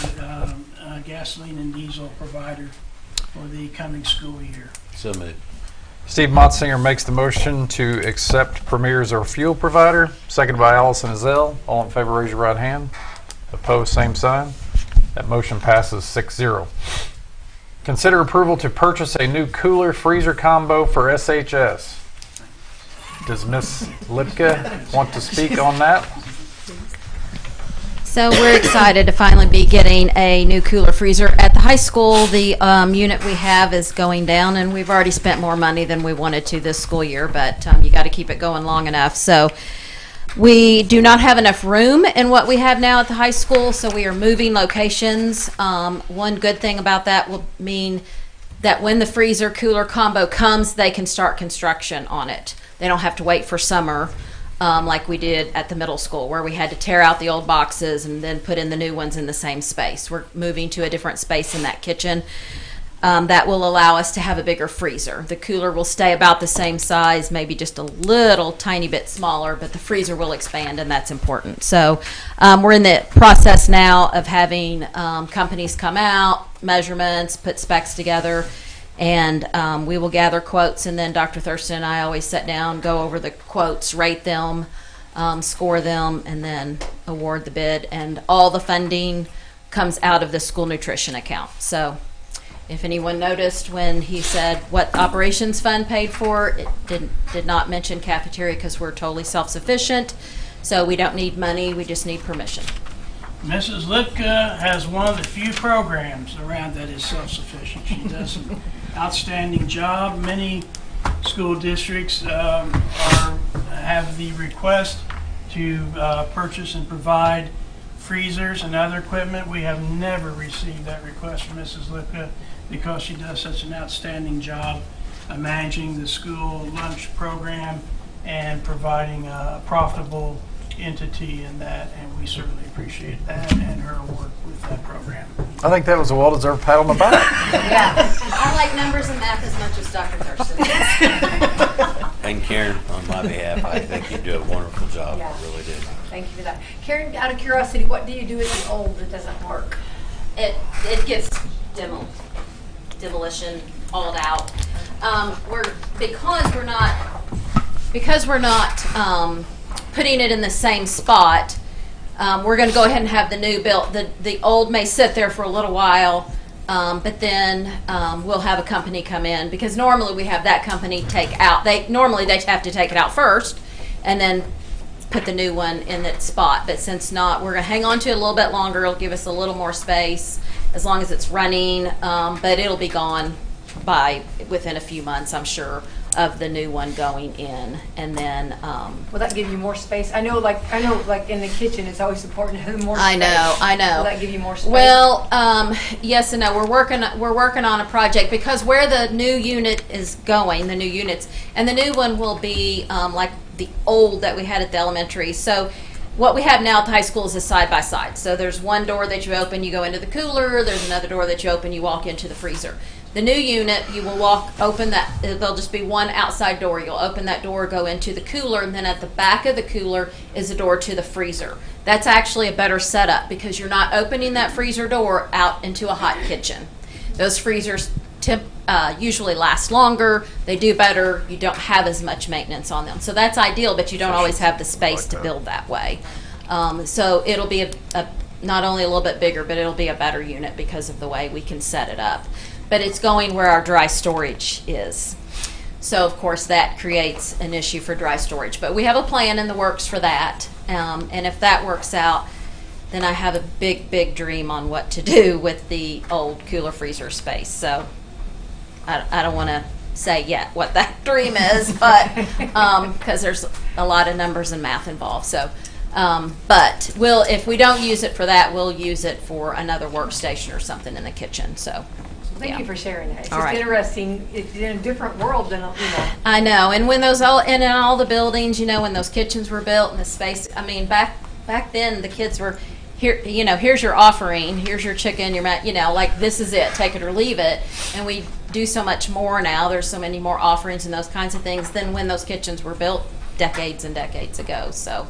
gasoline and diesel provider for the coming school year.
So moved.
Steve Motzinger makes the motion to accept Premier as our fuel provider, seconded by Allison Ezell. All in favor, raise your right hand. Opposed, same sign. That motion passes 6-0. Consider approval to purchase a new cooler freezer combo for SHS. Does Ms. Lipka want to speak on that?
So we're excited to finally be getting a new cooler freezer. At the high school, the unit we have is going down, and we've already spent more money than we wanted to this school year, but you got to keep it going long enough. So we do not have enough room in what we have now at the high school, so we are moving locations. One good thing about that will mean that when the freezer cooler combo comes, they can start construction on it. They don't have to wait for summer. Like we did at the middle school, where we had to tear out the old boxes and then put in the new ones in the same space. We're moving to a different space in that kitchen that will allow us to have a bigger freezer. The cooler will stay about the same size, maybe just a little tiny bit smaller, but the freezer will expand, and that's important. So we're in the process now of having companies come out, measurements, put specs together, and we will gather quotes, and then Dr. Thurston and I always sit down, go over the quotes, rate them, score them, and then award the bid. And all the funding comes out of the school nutrition account. So if anyone noticed when he said what operations fund paid for, it did not mention cafeteria, because we're totally self-sufficient. So we don't need money, we just need permission.
Mrs. Lipka has one of the few programs around that is self-sufficient. She does an outstanding job. Many school districts have the request to purchase and provide freezers and other equipment. We have never received that request from Mrs. Lipka, because she does such an outstanding job managing the school lunch program and providing a profitable entity in that, and we certainly appreciate that and her work with that program.
I think that was a well-deserved pat on the back.
Yeah, I like numbers and math as much as Dr. Thurston.
And Karen, on my behalf, I think you do a wonderful job.
Yeah.
I really did.
Thank you for that. Karen, out of curiosity, what do you do with the old that doesn't work?
It gets demolition, hauled out. Because we're not putting it in the same spot. We're going to go ahead and have the new built. The old may sit there for a little while, but then we'll have a company come in, because normally we have that company take out. They have to take it out first, and then put the new one in its spot. But since not, we're going to hang on to it a little bit longer. It'll give us a little more space as long as it's running, but it'll be gone within a few months, I'm sure, of the new one going in. And then
Will that give you more space? I know like in the kitchen, it's always important to have more space.
I know.
Will that give you more space?
Well, yes and no. We're working on a project, because where the new unit is going, the new units, and the new one will be like the old that we had at the elementary. So what we have now at the high school is a side-by-side. So there's one door that you open, you go into the cooler. There's another door that you open, you walk into the freezer. The new unit, you will open that, there'll just be one outside door. You'll open that door, go into the cooler, and then at the back of the cooler is a door to the freezer. That's actually a better setup because you're not opening that freezer door out into a hot kitchen. Those freezers usually last longer, they do better, you don't have as much maintenance on them. So that's ideal, but you don't always have the space to build that way. So it'll be not only a little bit bigger, but it'll be a better unit because of the way we can set it up. But it's going where our dry storage is. So of course that creates an issue for dry storage. But we have a plan in the works for that. And if that works out, then I have a big, big dream on what to do with the old cooler freezer space. So I don't want to say yet what that dream is, but because there's a lot of numbers and math involved. So, but if we don't use it for that, we'll use it for another workstation or something in the kitchen. So.
Thank you for sharing that. It's
All
just
right.
interesting. It's in a different world than,
I know, and when those in all the buildings, when those kitchens were built and the space, I mean, back then the kids were here, here's your offering, here's your chicken, like this is it, take it or leave it. And we do so much more now. There's so many more offerings and those kinds of things than when those kitchens were built decades and decades ago. So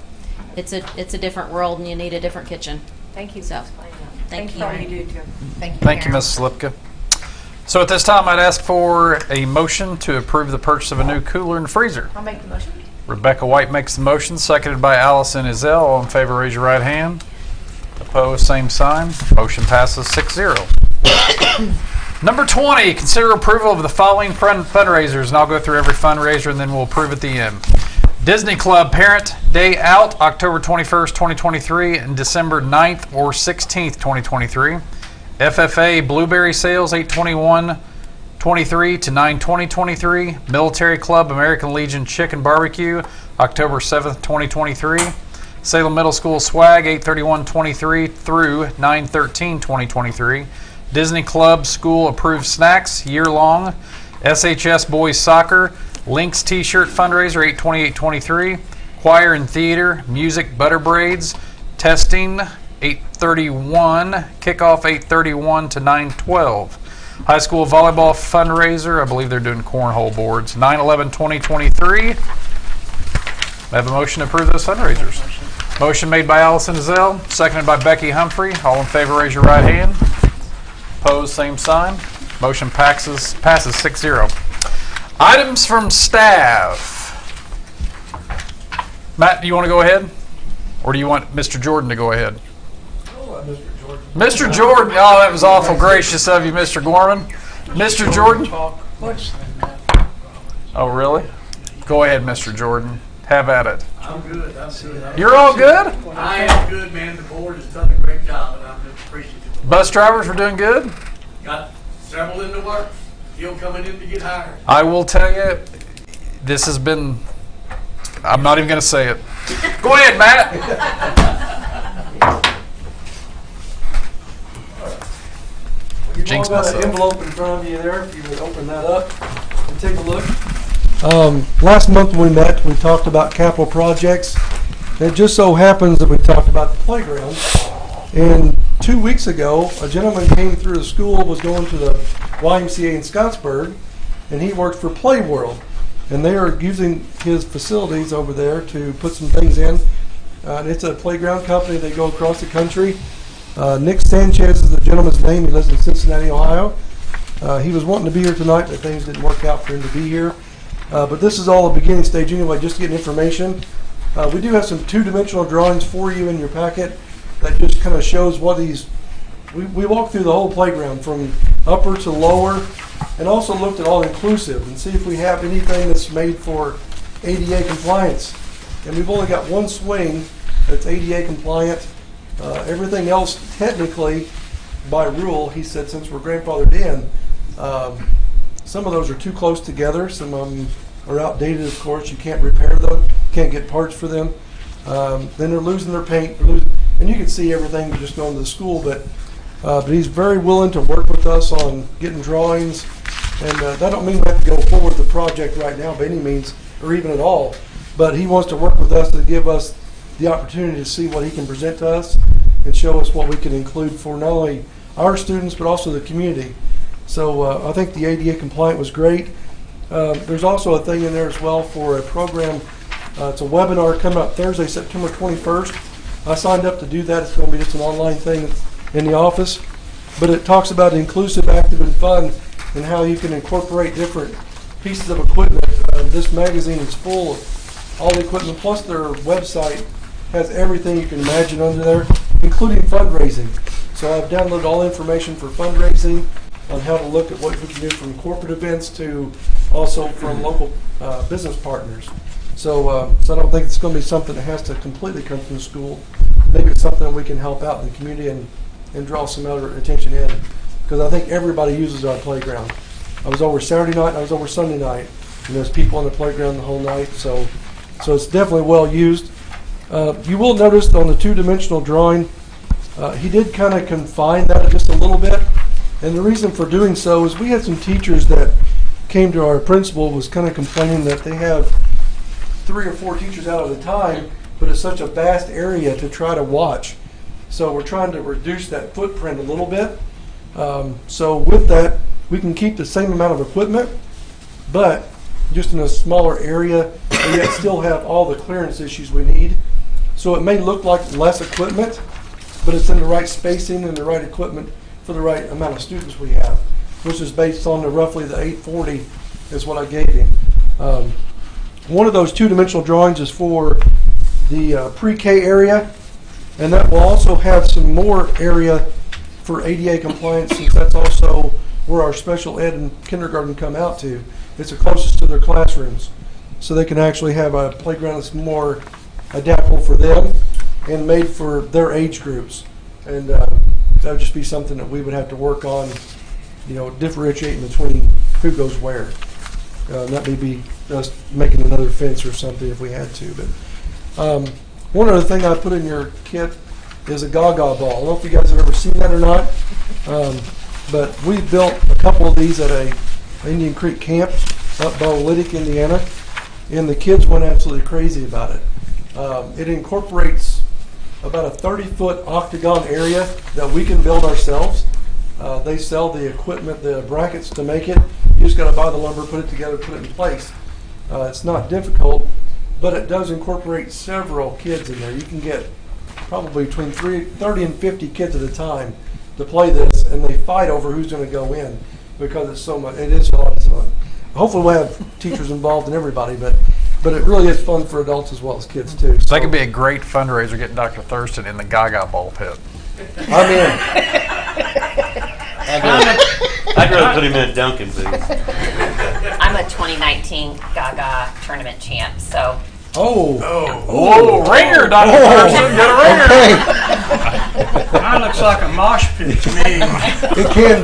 it's a different world, and you need a different kitchen.
Thank you for
So,
explaining that.
thank
Thanks
you.
for all you do, Jim.
Thank you, Ms. Slipka. So at this time, I'd ask for a motion to approve the purchase of a new cooler and freezer.
I'll make the motion.
Rebecca White makes the motion, seconded by Allison Ezell. All in favor, raise your right hand. Opposed, same sign. Motion passes 6-0. Number 20, consider approval of the following fundraisers, and I'll go through every fundraiser and then we'll approve at the end. Disney Club Parent Day Out, October 21st, 2023, and December 9th or 16th, 2023. FFA Blueberry Sales, 8/21/23 to 9/20/23. Military Club American Legion Chicken Barbecue, October 7th, 2023. Salem Middle School Swag, 8/31/23 through 9/13/2023. Disney Club School Approved Snacks, year-long. SHS Boys Soccer, Lynx T-shirt fundraiser, 8/28/23. Choir and Theater, Music Butter Braids, Testing, 8/31, kickoff 8/31 to 9/12. High school volleyball fundraiser, I believe they're doing cornhole boards, 9/11/2023. I have a motion to approve those fundraisers. Motion made by Allison Ezell, seconded by Becky Humphrey. All in favor, raise your right hand. Opposed, same sign. Motion passes 6-0. Items from staff. Matt, do you want to go ahead? Or do you want Mr. Jordan to go ahead? Mr. Jordan, oh, that was awful gracious of you, Mr. Gorman. Mr. Jordan? Oh, really? Go ahead, Mr. Jordan. Have at it.
I'm good. I'm good.
You're all good?
I am good, man. The board has done a great job, and I'm just appreciative.
Bus drivers were doing good?
Got several in the works. Still coming in to get hired.
I will tell you, this has been, I'm not even going to say it. Go ahead, Matt. Jinx
You've all got an
myself.
envelope in front of you there, if you would open that up and take a look. Last month when we met, we talked about capital projects. It just so happens that we talked about the playground. And 2 weeks ago, a gentleman came through the school, was going to the YMCA in Scottsburg, and he worked for Play World. And they are using his facilities over there to put some things in. And it's a playground company. They go across the country. Nick Sanchez is the gentleman's name. He lives in Cincinnati, Ohio. He was wanting to be here tonight, but things didn't work out for him to be here. But this is all a beginning stage anyway, just getting information. We do have some two-dimensional drawings for you in your packet that just kind of shows what he's... We walked through the whole playground from upper to lower, and also looked at all-inclusive and see if we have anything that's made for ADA compliance. And we've only got one swing that's ADA compliant. Everything else, technically, by rule, he said, since we're grandfathered in, some of those are too close together. Some of them are outdated, of course. You can't repair them. Can't get parts for them. Then they're losing their paint. And you can see everything just going to the school. But he's very willing to work with us on getting drawings. And that don't mean we have to go forward with the project right now by any means, or even at all. But he wants to work with us to give us the opportunity to see what he can present to us and show us what we can include for not only our students but also the community. So I think the ADA compliant was great. There's also a thing in there as well for a program. It's a webinar coming up Thursday, September 21st. I signed up to do that. It's going to be just an online thing in the office. But it talks about inclusive, active, and fun and how you can incorporate different pieces of equipment. This magazine is full of all the equipment, plus their website has everything you can imagine under there, including fundraising. So I've downloaded all information for fundraising on how to look at what we can do from corporate events to also from local business partners. So I don't think it's going to be something that has to completely come from the school. Maybe it's something that we can help out in the community and draw some other attention in. Because I think everybody uses our playground. I was over Saturday night, I was over Sunday night, and there's people on the playground the whole night. So it's definitely well used. You will notice on the two-dimensional drawing, he did kind of confine that just a little bit. And the reason for doing so is we had some teachers that came to our principal was kind of complaining that they have 3 or 4 teachers out at a time, but it's such a vast area to try to watch. So we're trying to reduce that footprint a little bit. So with that, we can keep the same amount of equipment, but just in a smaller area, and yet still have all the clearance issues we need. So it may look like less equipment, but it's in the right spacing and the right equipment for the right amount of students we have, which is based on roughly the 840 is what I gave him. One of those two-dimensional drawings is for the pre-K area, and that will also have some more area for ADA compliance, since that's also where our special ed and kindergarten come out to. It's the closest to their classrooms, so they can actually have a playground that's more adaptable for them and made for their age groups. And that would just be something that we would have to work on, differentiating between who goes where. That may be just making another fence or something if we had to. But one other thing I put in your kit is a Gaga ball. I don't know if you guys have ever seen that or not, but we built a couple of these at a Indian Creek camp up by Olytic, Indiana, and the kids went absolutely crazy about it. It incorporates about a 30-foot octagon area that we can build ourselves. They sell the equipment, the brackets to make it. You just got to buy the lumber, put it together, put it in place. It's not difficult, but it does incorporate several kids in there. You can get probably between 30 and 50 kids at a time to play this, and they fight over who's going to go in because it's so much. It is a lot of fun. Hopefully we'll have teachers involved and everybody, but it really is fun for adults as well as kids too.
So that could be a great fundraiser, getting Dr. Thurston in the Gaga ball pit.
I'm in.
I'd rather put him in a Duncan booth.
I'm a 2019 Gaga tournament champ, so.
Oh, ringer, Dr. Thurston, get a ringer.
Mine looks like a mosh pit to me.
It can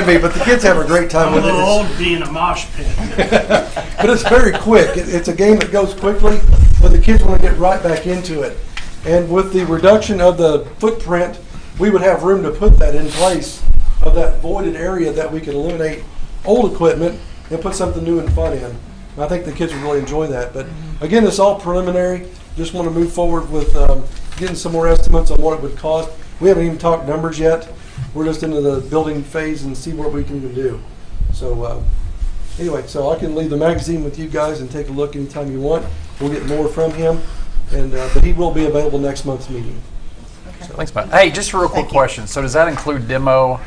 be, but the kids have a great time
I'm
with
a
it.
little old to be in a mosh pit.
But it's very quick. It's a game that goes quickly, but the kids want to get right back into it. And with the reduction of the footprint, we would have room to put that in place of that voided area that we could eliminate old equipment and put something new and fun in. And I think the kids would really enjoy that. But again, it's all preliminary. Just want to move forward with getting some more estimates on what it would cost. We haven't even talked numbers yet. We're just into the building phase and see what we can even do. So anyway, so I can leave the magazine with you guys and take a look anytime you want. We'll get more from him, and but he will be available next month's meeting.
So. Thanks, Matt. Hey, just a real quick question. So does that include demo?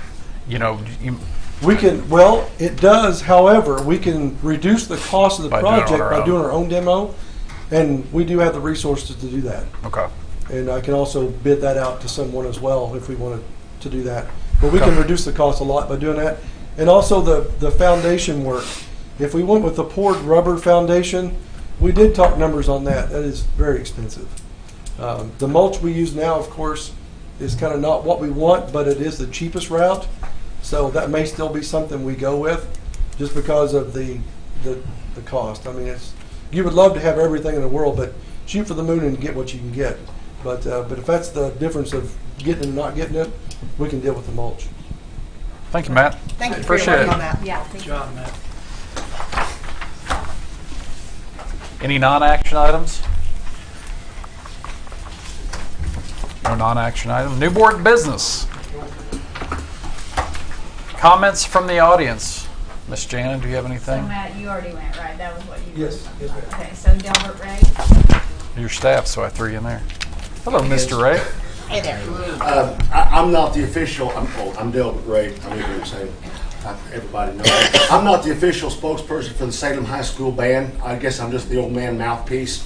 We can, well, it does. However, we can reduce the cost of the project by doing our own demo, and we do have the resources to do that.
Okay.
And I can also bid that out to someone as well if we wanted to do that. But we can reduce the cost a lot by doing that. And also the foundation work. If we went with the poured rubber foundation, we did talk numbers on that. That is very expensive. The mulch we use now, of course, is kind of not what we want, but it is the cheapest route. So that may still be something we go with just because of the cost. I mean, you would love to have everything in the world, but shoot for the moon and get what you can get. But if that's the difference of getting and not getting it, we can deal with the mulch.
Thank you, Matt.
Thank you
Appreciate
for your work
it.
on that. Yeah,
Good job, Matt.
Any non-action items? No non-action item. New board business. Comments from the audience. Miss Jana, do you have
So
anything?
Matt, you already went, right? That was what you
Yes, yes, ma'am.
Okay, so Delbert Ray.
Your staff, so I threw you in there. Hello, Mr. Ray.
Hey there.
I'm not the official, I'm Delbert Ray, I'm here in Salem. Everybody knows. I'm not the official spokesperson for the Salem High School Band. I guess I'm just the old man mouthpiece.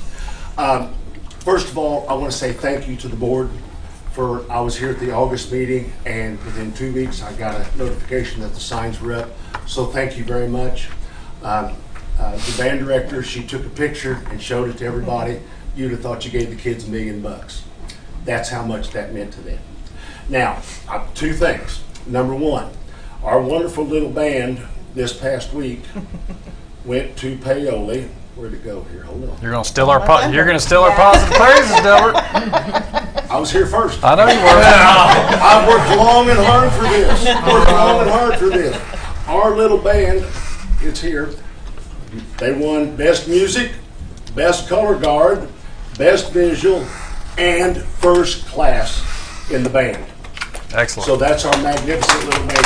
First of all, I want to say thank you to the board I was here at the August meeting, and within 2 weeks I got a notification that the signs were up. So thank you very much. The band director, she took a picture and showed it to everybody. You'd have thought you gave the kids $1 million. That's how much that meant to them. Now, 2 things. Number 1, our wonderful little band this past week went to Paoli. Where'd it go here? Hold on.
You're gonna steal our positive praises, Delbert.
I was here first.
I know you were.
I worked long and hard for this. Our little band, it's here. They won Best Music, Best Color Guard, Best Visual, and First Class in the band.
Excellent.
So that's our magnificent little band.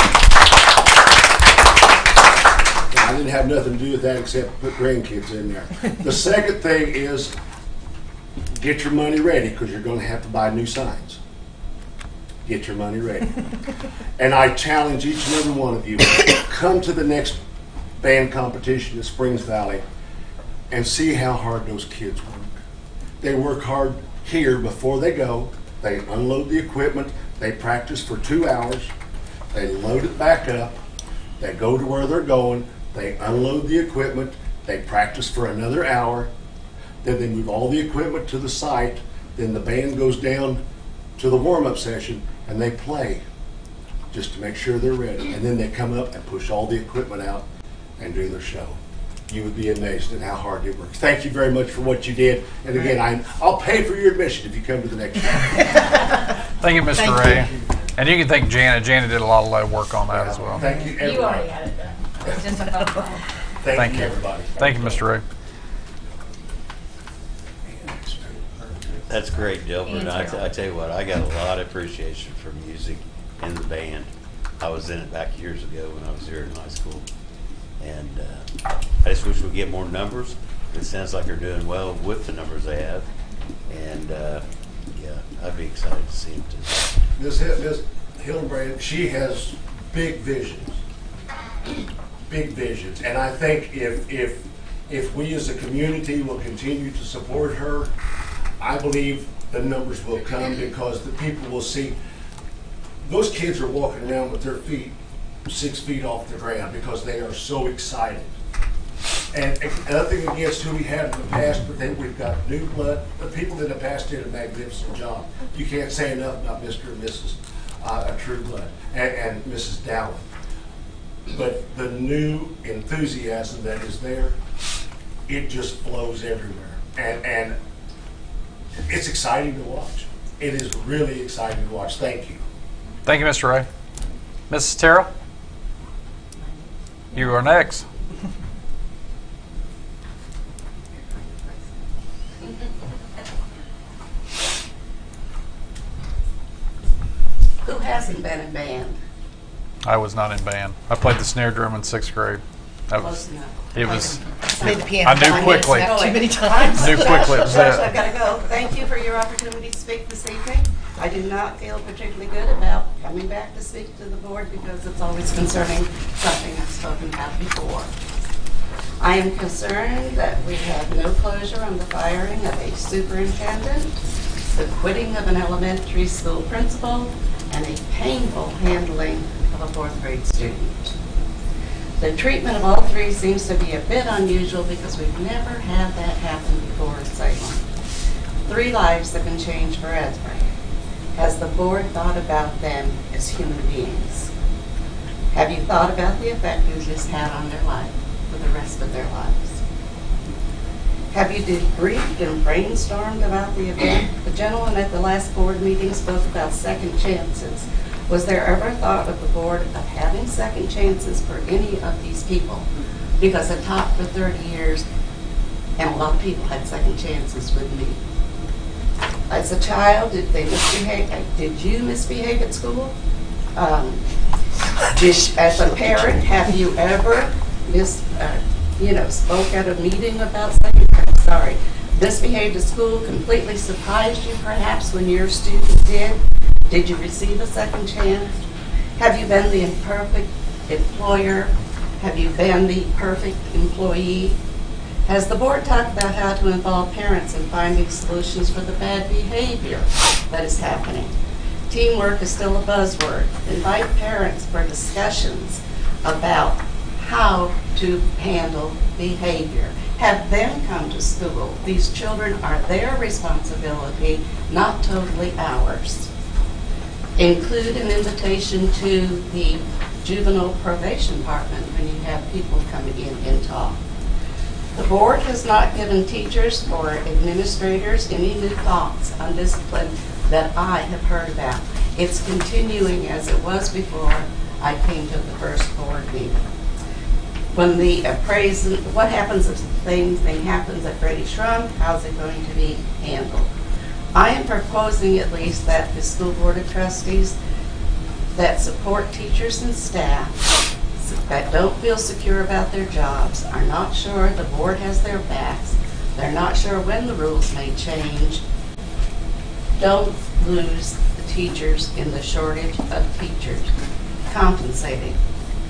I didn't have nothing to do with that except put grandkids in there. The second thing is get your money ready, because you're going to have to buy new signs. Get your money ready. And I challenge each and every one of you, come to the next band competition in Springs Valley and see how hard those kids work. They work hard here before they go. They unload the equipment. They practice for 2 hours. They load it back up. They go to where they're going. They unload the equipment. They practice for another hour. Then they move all the equipment to the site. Then the band goes down to the warm-up session and they play just to make sure they're ready. And then they come up and push all the equipment out and do their show. You would be amazed at how hard it works. Thank you very much for what you did. And again, I'll pay for your admission if you come to the next show.
Thank you, Mr. Ray. And you can thank Jana. Jana did a lot of work on that as well.
Thank you, everybody.
You already had it done. It's just a phone call.
Thank you, everybody.
Thank you, Mr. Ray.
That's great, Delbert. I tell you what, I got a lot of appreciation for music in the band. I was in it back years ago when I was here in high school. And I just wish we'd get more numbers. It sounds like they're doing well with the numbers they have. And yeah, I'd be excited to see them too.
Ms. Hillenbrand, she has big visions. Big visions. And I think if we as a community will continue to support her, I believe the numbers will come, because the people will see those kids are walking around with their feet 6 feet off the ground because they are so excited. And nothing against who we had in the past, but then we've got new blood. The people in the past did a magnificent job. You can't say enough about Mr. and Mrs. True Blood and Mrs. Dowling. But the new enthusiasm that is there, it just flows everywhere. And it's exciting to watch. It is really exciting to watch. Thank you.
Thank you, Mr. Ray. Mrs. Terrell, you are next.
Who hasn't been in band?
I was not in band. I played the snare drum in 6th grade. That was, it was,
Played the piano.
I knew quickly.
Too many times.
Knew quickly it was
Josh,
it.
I've got to go. Thank you for your opportunity to speak this evening. I do not feel particularly good about coming back to speak to the board because it's always concerning something I've spoken about before. I am concerned that we have no closure on the firing of a superintendent, the quitting of an elementary school principal, and a painful handling of a 4th grade student. The treatment of all three seems to be a bit unusual because we've never had that happen before in Salem. 3 lives that can change forever. Has the board thought about them as human beings? Have you thought about the effect it just had on their life for the rest of their lives? Have you debriefed and brainstormed about the event? The gentleman at the last board meeting spoke about second chances. Was there ever thought of the board of having second chances for any of these people? Because I taught for 30 years, and a lot of people had second chances with me. As a child, did you misbehave at school? As a parent, have you ever spoke at a meeting about misbehaved at school, completely surprised you perhaps when your student did? Did you receive a second chance? Have you been the imperfect employer? Have you been the perfect employee? Has the board talked about how to involve parents in finding solutions for the bad behavior that is happening? Teamwork is still a buzzword. Invite parents for discussions about how to handle behavior. Have them come to school. These children are their responsibility, not totally ours. Include an invitation to the juvenile probation department when you have people coming in and talk. The board has not given teachers or administrators any new thoughts on discipline that I have heard about. It's continuing as it was before I came to the first board meeting. When the appraisal, what happens if thing happens at Brady Shrunk? How's it going to be handled? I am proposing at least that the school board of trustees that support teachers and staff that don't feel secure about their jobs, are not sure the board has their backs, they're not sure when the rules may change, don't lose the teachers in the shortage of teachers. Compensating.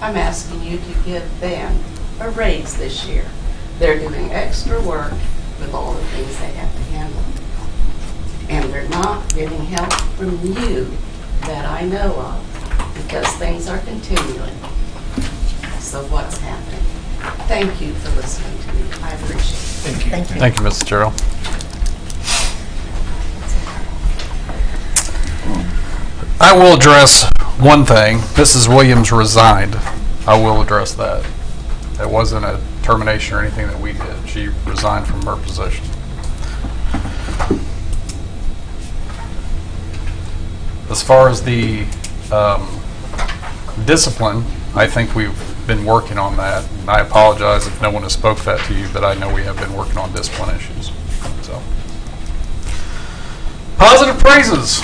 I'm asking you to give them a raise this year. They're doing extra work with all the things they have to handle. And they're not getting help from you that I know of because things are continuing. So what's happening? Thank you for listening to me. I appreciate it.
Thank you. Thank you, Mrs. Terrell. I will address one thing. Mrs. Williams resigned. I will address that. It wasn't a termination or anything that we did. She resigned from her position. As far as the discipline, I think we've been working on that. And I apologize if no one has spoke that to you, but I know we have been working on discipline issues. So, positive praises.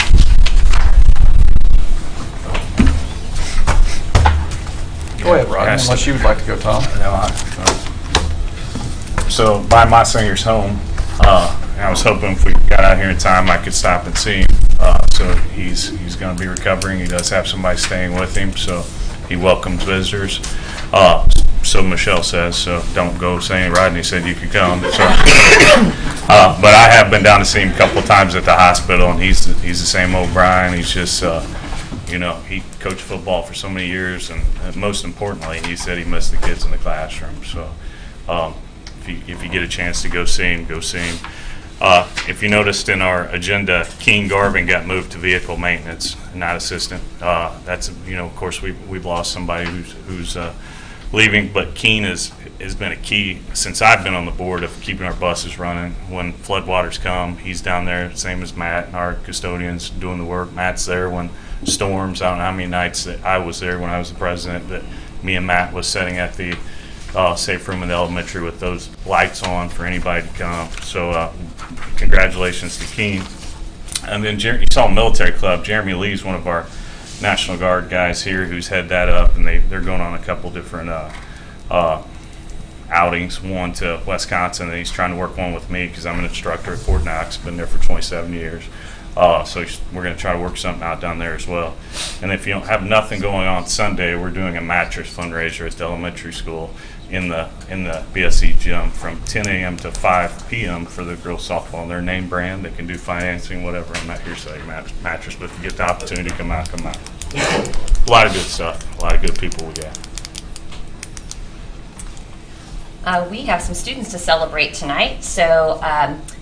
Go ahead, Rodney, unless you would like to go, Tom.
No, so by my singer's home, I was hoping if we got out here in time, I could stop and see him. So he's going to be recovering. He does have somebody staying with him, so he welcomes visitors. So Michelle says, so don't go saying Rodney said you could come. So, but I have been down to see him a couple of times at the hospital, and he's the same old Brian. He's just, he coached football for so many years, and most importantly, he said he missed the kids in the classroom. So if you get a chance to go see him, go see him. If you noticed in our agenda, Keen Garvin got moved to vehicle maintenance, not assistant. That's, of course, we've lost somebody who's leaving, but Keen has been a key since I've been on the board of keeping our buses running. When floodwaters come, he's down there, same as Matt and our custodians doing the work. Matt's there when storms. I don't know how many nights that I was there when I was the president that me and Matt was sitting at the safe room in the elementary with those lights on for anybody to come. So congratulations to Keen. And then you saw Military Club. Jeremy Lee's one of our National Guard guys here who's head that up, and they're going on a couple different outings, one to Wisconsin, and he's trying to work one with me because I'm an instructor at Fort Knox, been there for 27 years. So we're going to try to work something out down there as well. And if you don't have nothing going on Sunday, we're doing a mattress fundraiser at the elementary school in the BSC gym from 10 a.m. to 5 p.m. for the girls softball and their name brand. They can do financing, whatever. I'm not here to say mattress, but if you get the opportunity to come out, come out. A lot of good stuff. A lot of good people we got.
We have some students to celebrate tonight. So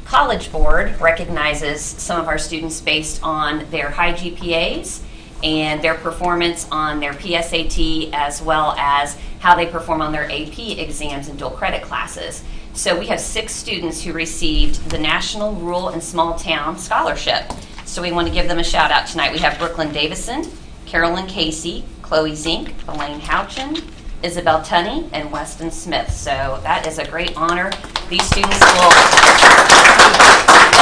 College Board recognizes some of our students based on their high GPAs and their performance on their PSAT, as well as how they perform on their AP exams and dual credit classes. So we have 6 students who received the National Rural and Small Town Scholarship. So we want to give them a shout out tonight. We have Brooklyn Davison, Carolyn Casey, Chloe Zink, Elaine Houchin, Isabel Tunney, and Weston Smith. So that is a great honor. These students will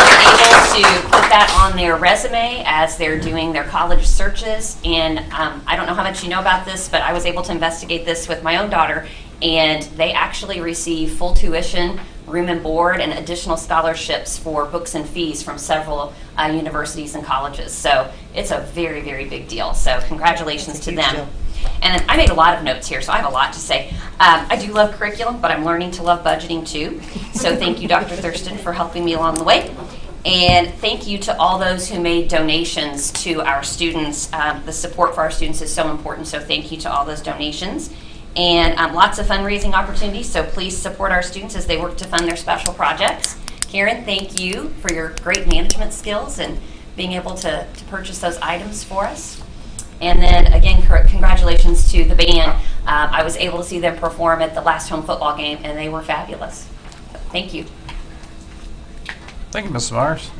be able to put that on their their resume as they're doing their college searches. And I don't know how much you know about this, but I was able to investigate this with my own daughter, and they actually receive full tuition, room and board, and additional scholarships for books and fees from several universities and colleges. So it's a very, very big deal. So congratulations to them. And then I made a lot of notes here, so I have a lot to say. I do love curriculum, but I'm learning to love budgeting too. So thank you, Dr. Thurston, for helping me along the way. And thank you to all those who made donations to our students. The support for our students is so important, so thank you to all those donations. And lots of fundraising opportunities, so please support our students as they work to fund their special projects. Karen, thank you for your great management skills and being able to purchase those items for us. And then again, congratulations to the band. I was able to see them perform at the last home football game, and they were fabulous. So, thank you.
Thank you, Mrs. Myers.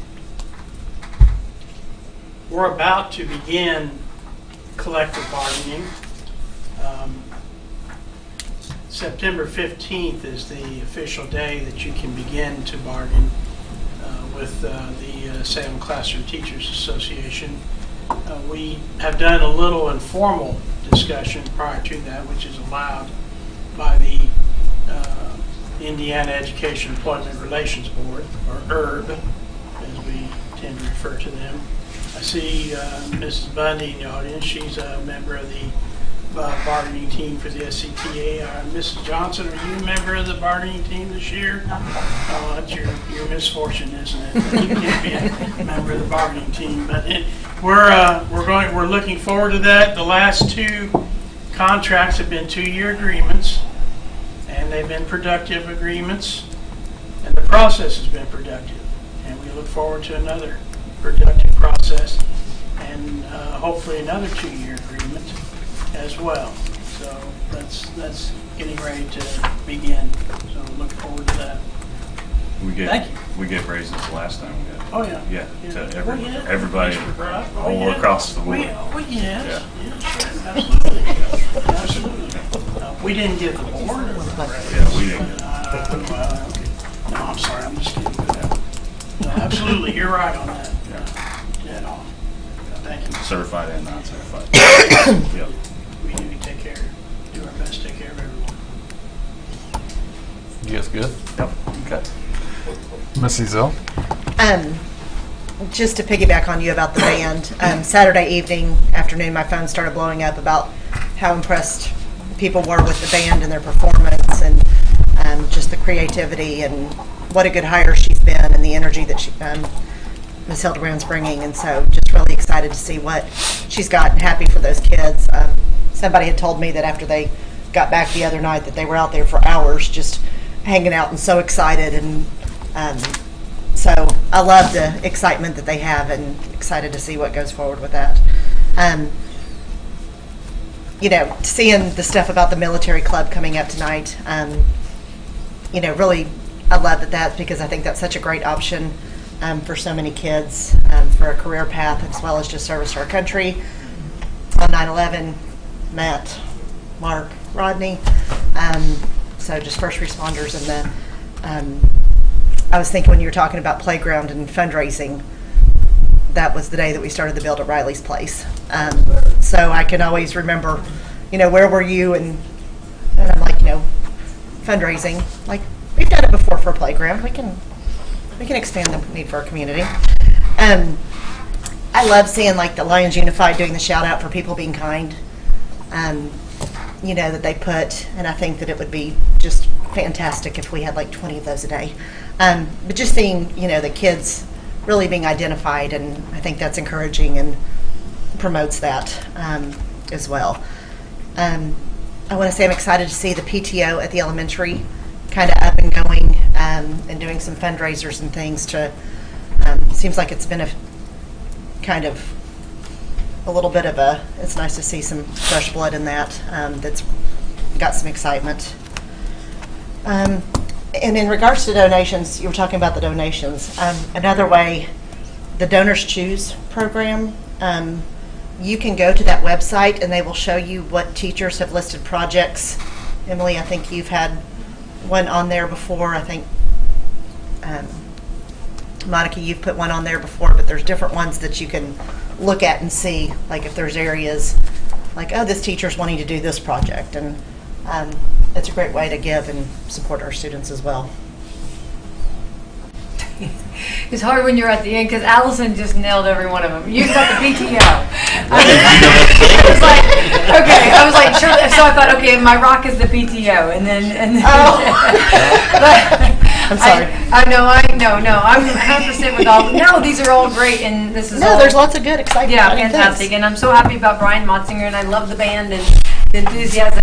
We're about to begin collective bargaining. September 15th is the official day that you can begin to bargain with the Salem Classroom Teachers Association. We have done a little informal discussion prior to that, which is allowed by the Indiana Education Employment Relations Board, or ERB, as we tend to refer to them. I see Mrs. Bundy in the audience. She's a member of the bargaining team for the SCTA. Mrs. Johnson, are you a member of the bargaining team this year? Oh, that's your misfortune, isn't it? You can't be a member of the bargaining team. But we're looking forward to that. The last two contracts have been 2-year agreements, and they've been productive agreements, and the process has been productive. And we look forward to another productive process, and hopefully another 2-year agreement as well. So that's getting ready to begin. So look forward to that.
We gave raises last time we got.
Oh yeah.
Yeah. To
yeah.
everybody all across the board.
Yes.
Yeah.
Absolutely. Absolutely. We didn't give the board.
Yeah, we didn't.
No, I'm sorry. I'm just kidding. No, absolutely. You're right on that.
Yeah.
Dead on. Thank you.
Certified and non-certified. Yep.
We do do our best to take care of everyone.
You guys good?
Yep.
Okay. Missy Zill?
Just to piggyback on you about the band, Saturday afternoon, my phone started blowing up about how impressed people were with the band and their performance, and just the creativity and what a good hire she's been, and the energy that Ms. Hildebrand's bringing. And so just really excited to see what she's got, and happy for those kids. Somebody had told me that after they got back the other night that they were out there for hours just hanging out and so excited. And so I love the excitement that they have, and excited to see what goes forward with that. Seeing the stuff about the military club coming up tonight, really I love that's because I think that's such a great option for so many kids for a career path, as well as just service to our country. On 9/11, Matt, Mark, Rodney, so just first responders. And I was thinking when you were talking about playground and fundraising, that was the day that we started the build at Riley's place. So I can always remember, where were you? And I'm like, fundraising, like we've done it before for a playground. We can expand the need for our community. I love seeing like the Lions Unified doing the shout out for people being kind. That they put, and I think that it would be just fantastic if we had like 20 of those a day. But just seeing, the kids really being identified, and I think that's encouraging and promotes that as well. I want to say I'm excited to see the PTO at the elementary kind of up and going, and doing some fundraisers and things to, seems like it's been a kind of a little bit of it's nice to see some fresh blood in that, that's got some excitement. And in regards to donations, you were talking about the donations. Another way, the Donors Choose program, you can go to that website and they will show you what teachers have listed projects. Emily, I think you've had one on there before. I think Monica, you've put one on there before, but there's different ones that you can look at and see, like if there's areas like, oh, this teacher's wanting to do this project, and it's a great way to give and support our students as well.
It's hard when you're at the end because Allison just nailed every one of them. You got the PTO. I was like, sure. So I thought, okay, my rock is the PTO, and then
I'm sorry.
No. I'm 100% with all. No, these are all great, and this is all.
There's lots of good, exciting.
Yeah,
things.
fantastic, and I'm so happy about Brian Motzinger, and I love the band, and the enthusiasm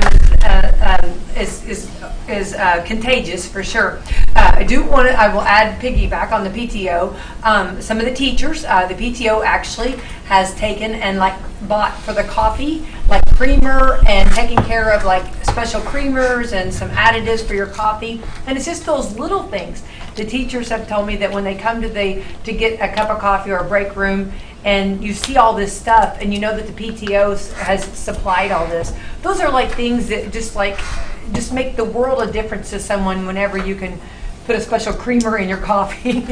is contagious for sure. I will add piggyback on the PTO. Some of the teachers, the PTO actually has taken and bought for the coffee, like creamer, and taking care of like special creamers and some additives for your coffee. And it's just those little things. The teachers have told me that when they come to get a cup of coffee or a break room, and you see all this stuff, and you know that the PTO has supplied all this. Those are like things that just make the world of difference to someone whenever you can put a special creamer in your coffee.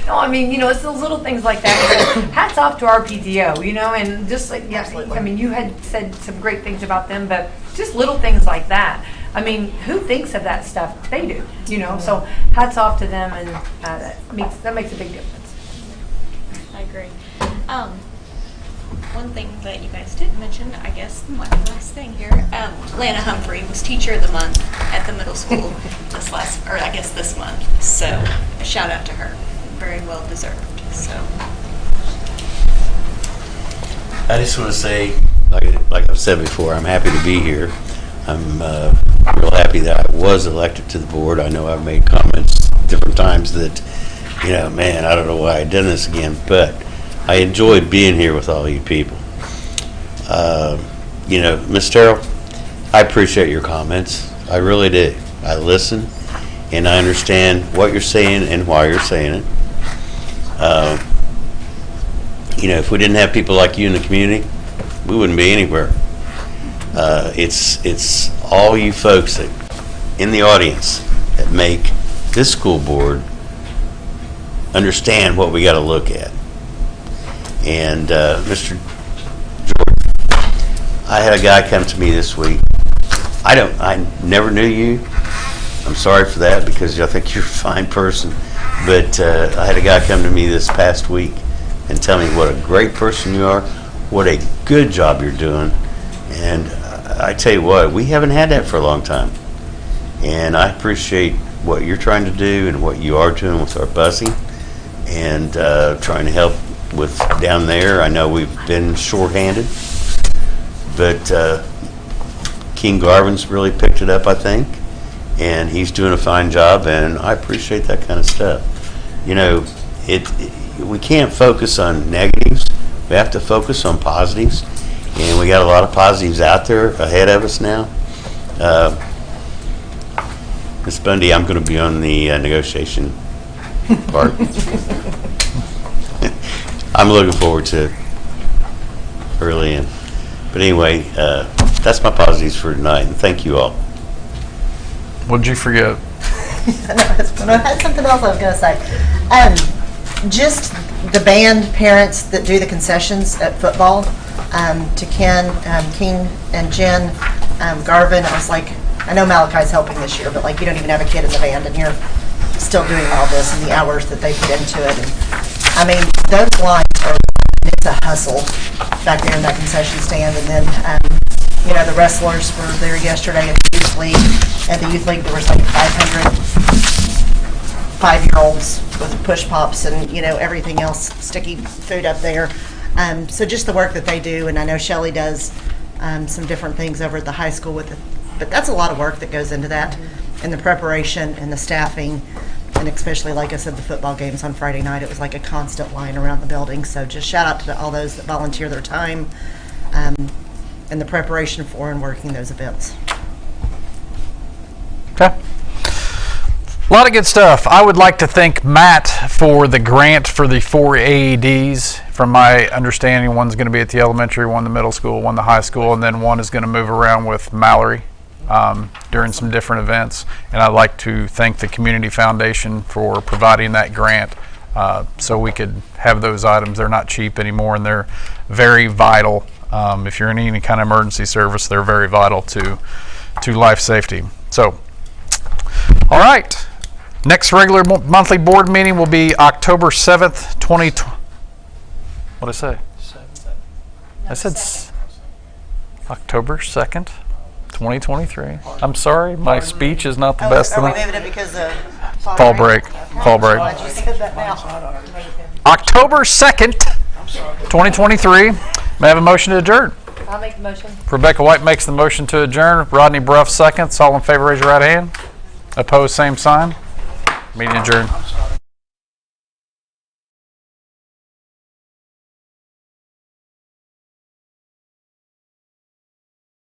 No, I mean, it's those little things like that. So hats off to our PTO, and just like, yeah, I mean, you had said some great things about them, but just little things like that. I mean, who thinks of that stuff? They do, so hats off to them, and that makes a big difference.
I agree. One thing that you guys didn't mention, I guess, my last thing here, Lana Humphrey was Teacher of the Month at the middle school this month. So a shout out to her, very well deserved. So
I just want to say, like I've said before, I'm happy to be here. I'm real happy that I was elected to the board. I know I've made comments different times that, man, I don't know why I did this again, but I enjoyed being here with all you people. Ms. Terrell, I appreciate your comments. I really do. I listen, and I understand what you're saying and why you're saying it. If we didn't have people like you in the community, we wouldn't be anywhere. It's all you folks in the audience that make this school board understand what we got to look at. And Mr. George, I had a guy come to me this week. I never knew you. I'm sorry for that because I think you're a fine person. But I had a guy come to me this past week and tell me what a great person you are, what a good job you're doing. And I tell you what, we haven't had that for a long time. And I appreciate what you're trying to do and what you are doing with our busing and trying to help with down there. I know we've been shorthanded, but King Garvin's really picked it up, I think, and he's doing a fine job, and I appreciate that kind of stuff. We can't focus on negatives. We have to focus on positives, and we got a lot of positives out there ahead of us now. Ms. Bundy, I'm going to be on the negotiation part. I'm looking forward to it early in. But anyway, that's my positives for tonight, and thank you all.
What did you forget?
I had something else I was going to say. Just the band parents that do the concessions at football, to Ken, King, and Jen, Garvin, I was like, I know Malachi's helping this year, but you don't even have a kid in the band, and you're still doing all this and the hours that they put into it. And I mean, those lines it's a hustle back there in that concession stand. And then, the wrestlers were there yesterday at the youth league. At the youth league, there was 500 5-year-olds with push pops and, everything else, sticky food up there. So just the work that they do, and I know Shelley does some different things over at the high school with it. But that's a lot of work that goes into that, and the preparation and the staffing. And especially, like I said, the football games on Friday night, it was like a constant line around the building. So just shout out to all those that volunteer their time and the preparation for and working those events.
Okay. A lot of good stuff. I would like to thank Matt for the grant for the 4 AEDs. From my understanding, one's going to be at the elementary, one the middle school, one the high school, and then one is going to move around with Mallory during some different events. And I'd like to thank the Community Foundation for providing that grant. so we could have those items. They're not cheap anymore, and they're very vital. If you're in any kind of emergency service, they're very vital to life safety. So, all right. Next regular monthly board meeting will be October 7th, 2020. What did I say? I said October 2nd, 2023. I'm sorry, my speech is not the best.
Are we moving it because of
fall break? Fall break.
Glad you said that now.
October 2nd, 2023. May I have a motion to adjourn?
I'll make the motion.
Rebecca White makes the motion to adjourn. Rodney Bruff seconds. All in favor, raise your right hand. Opposed, same sign. Meeting adjourned.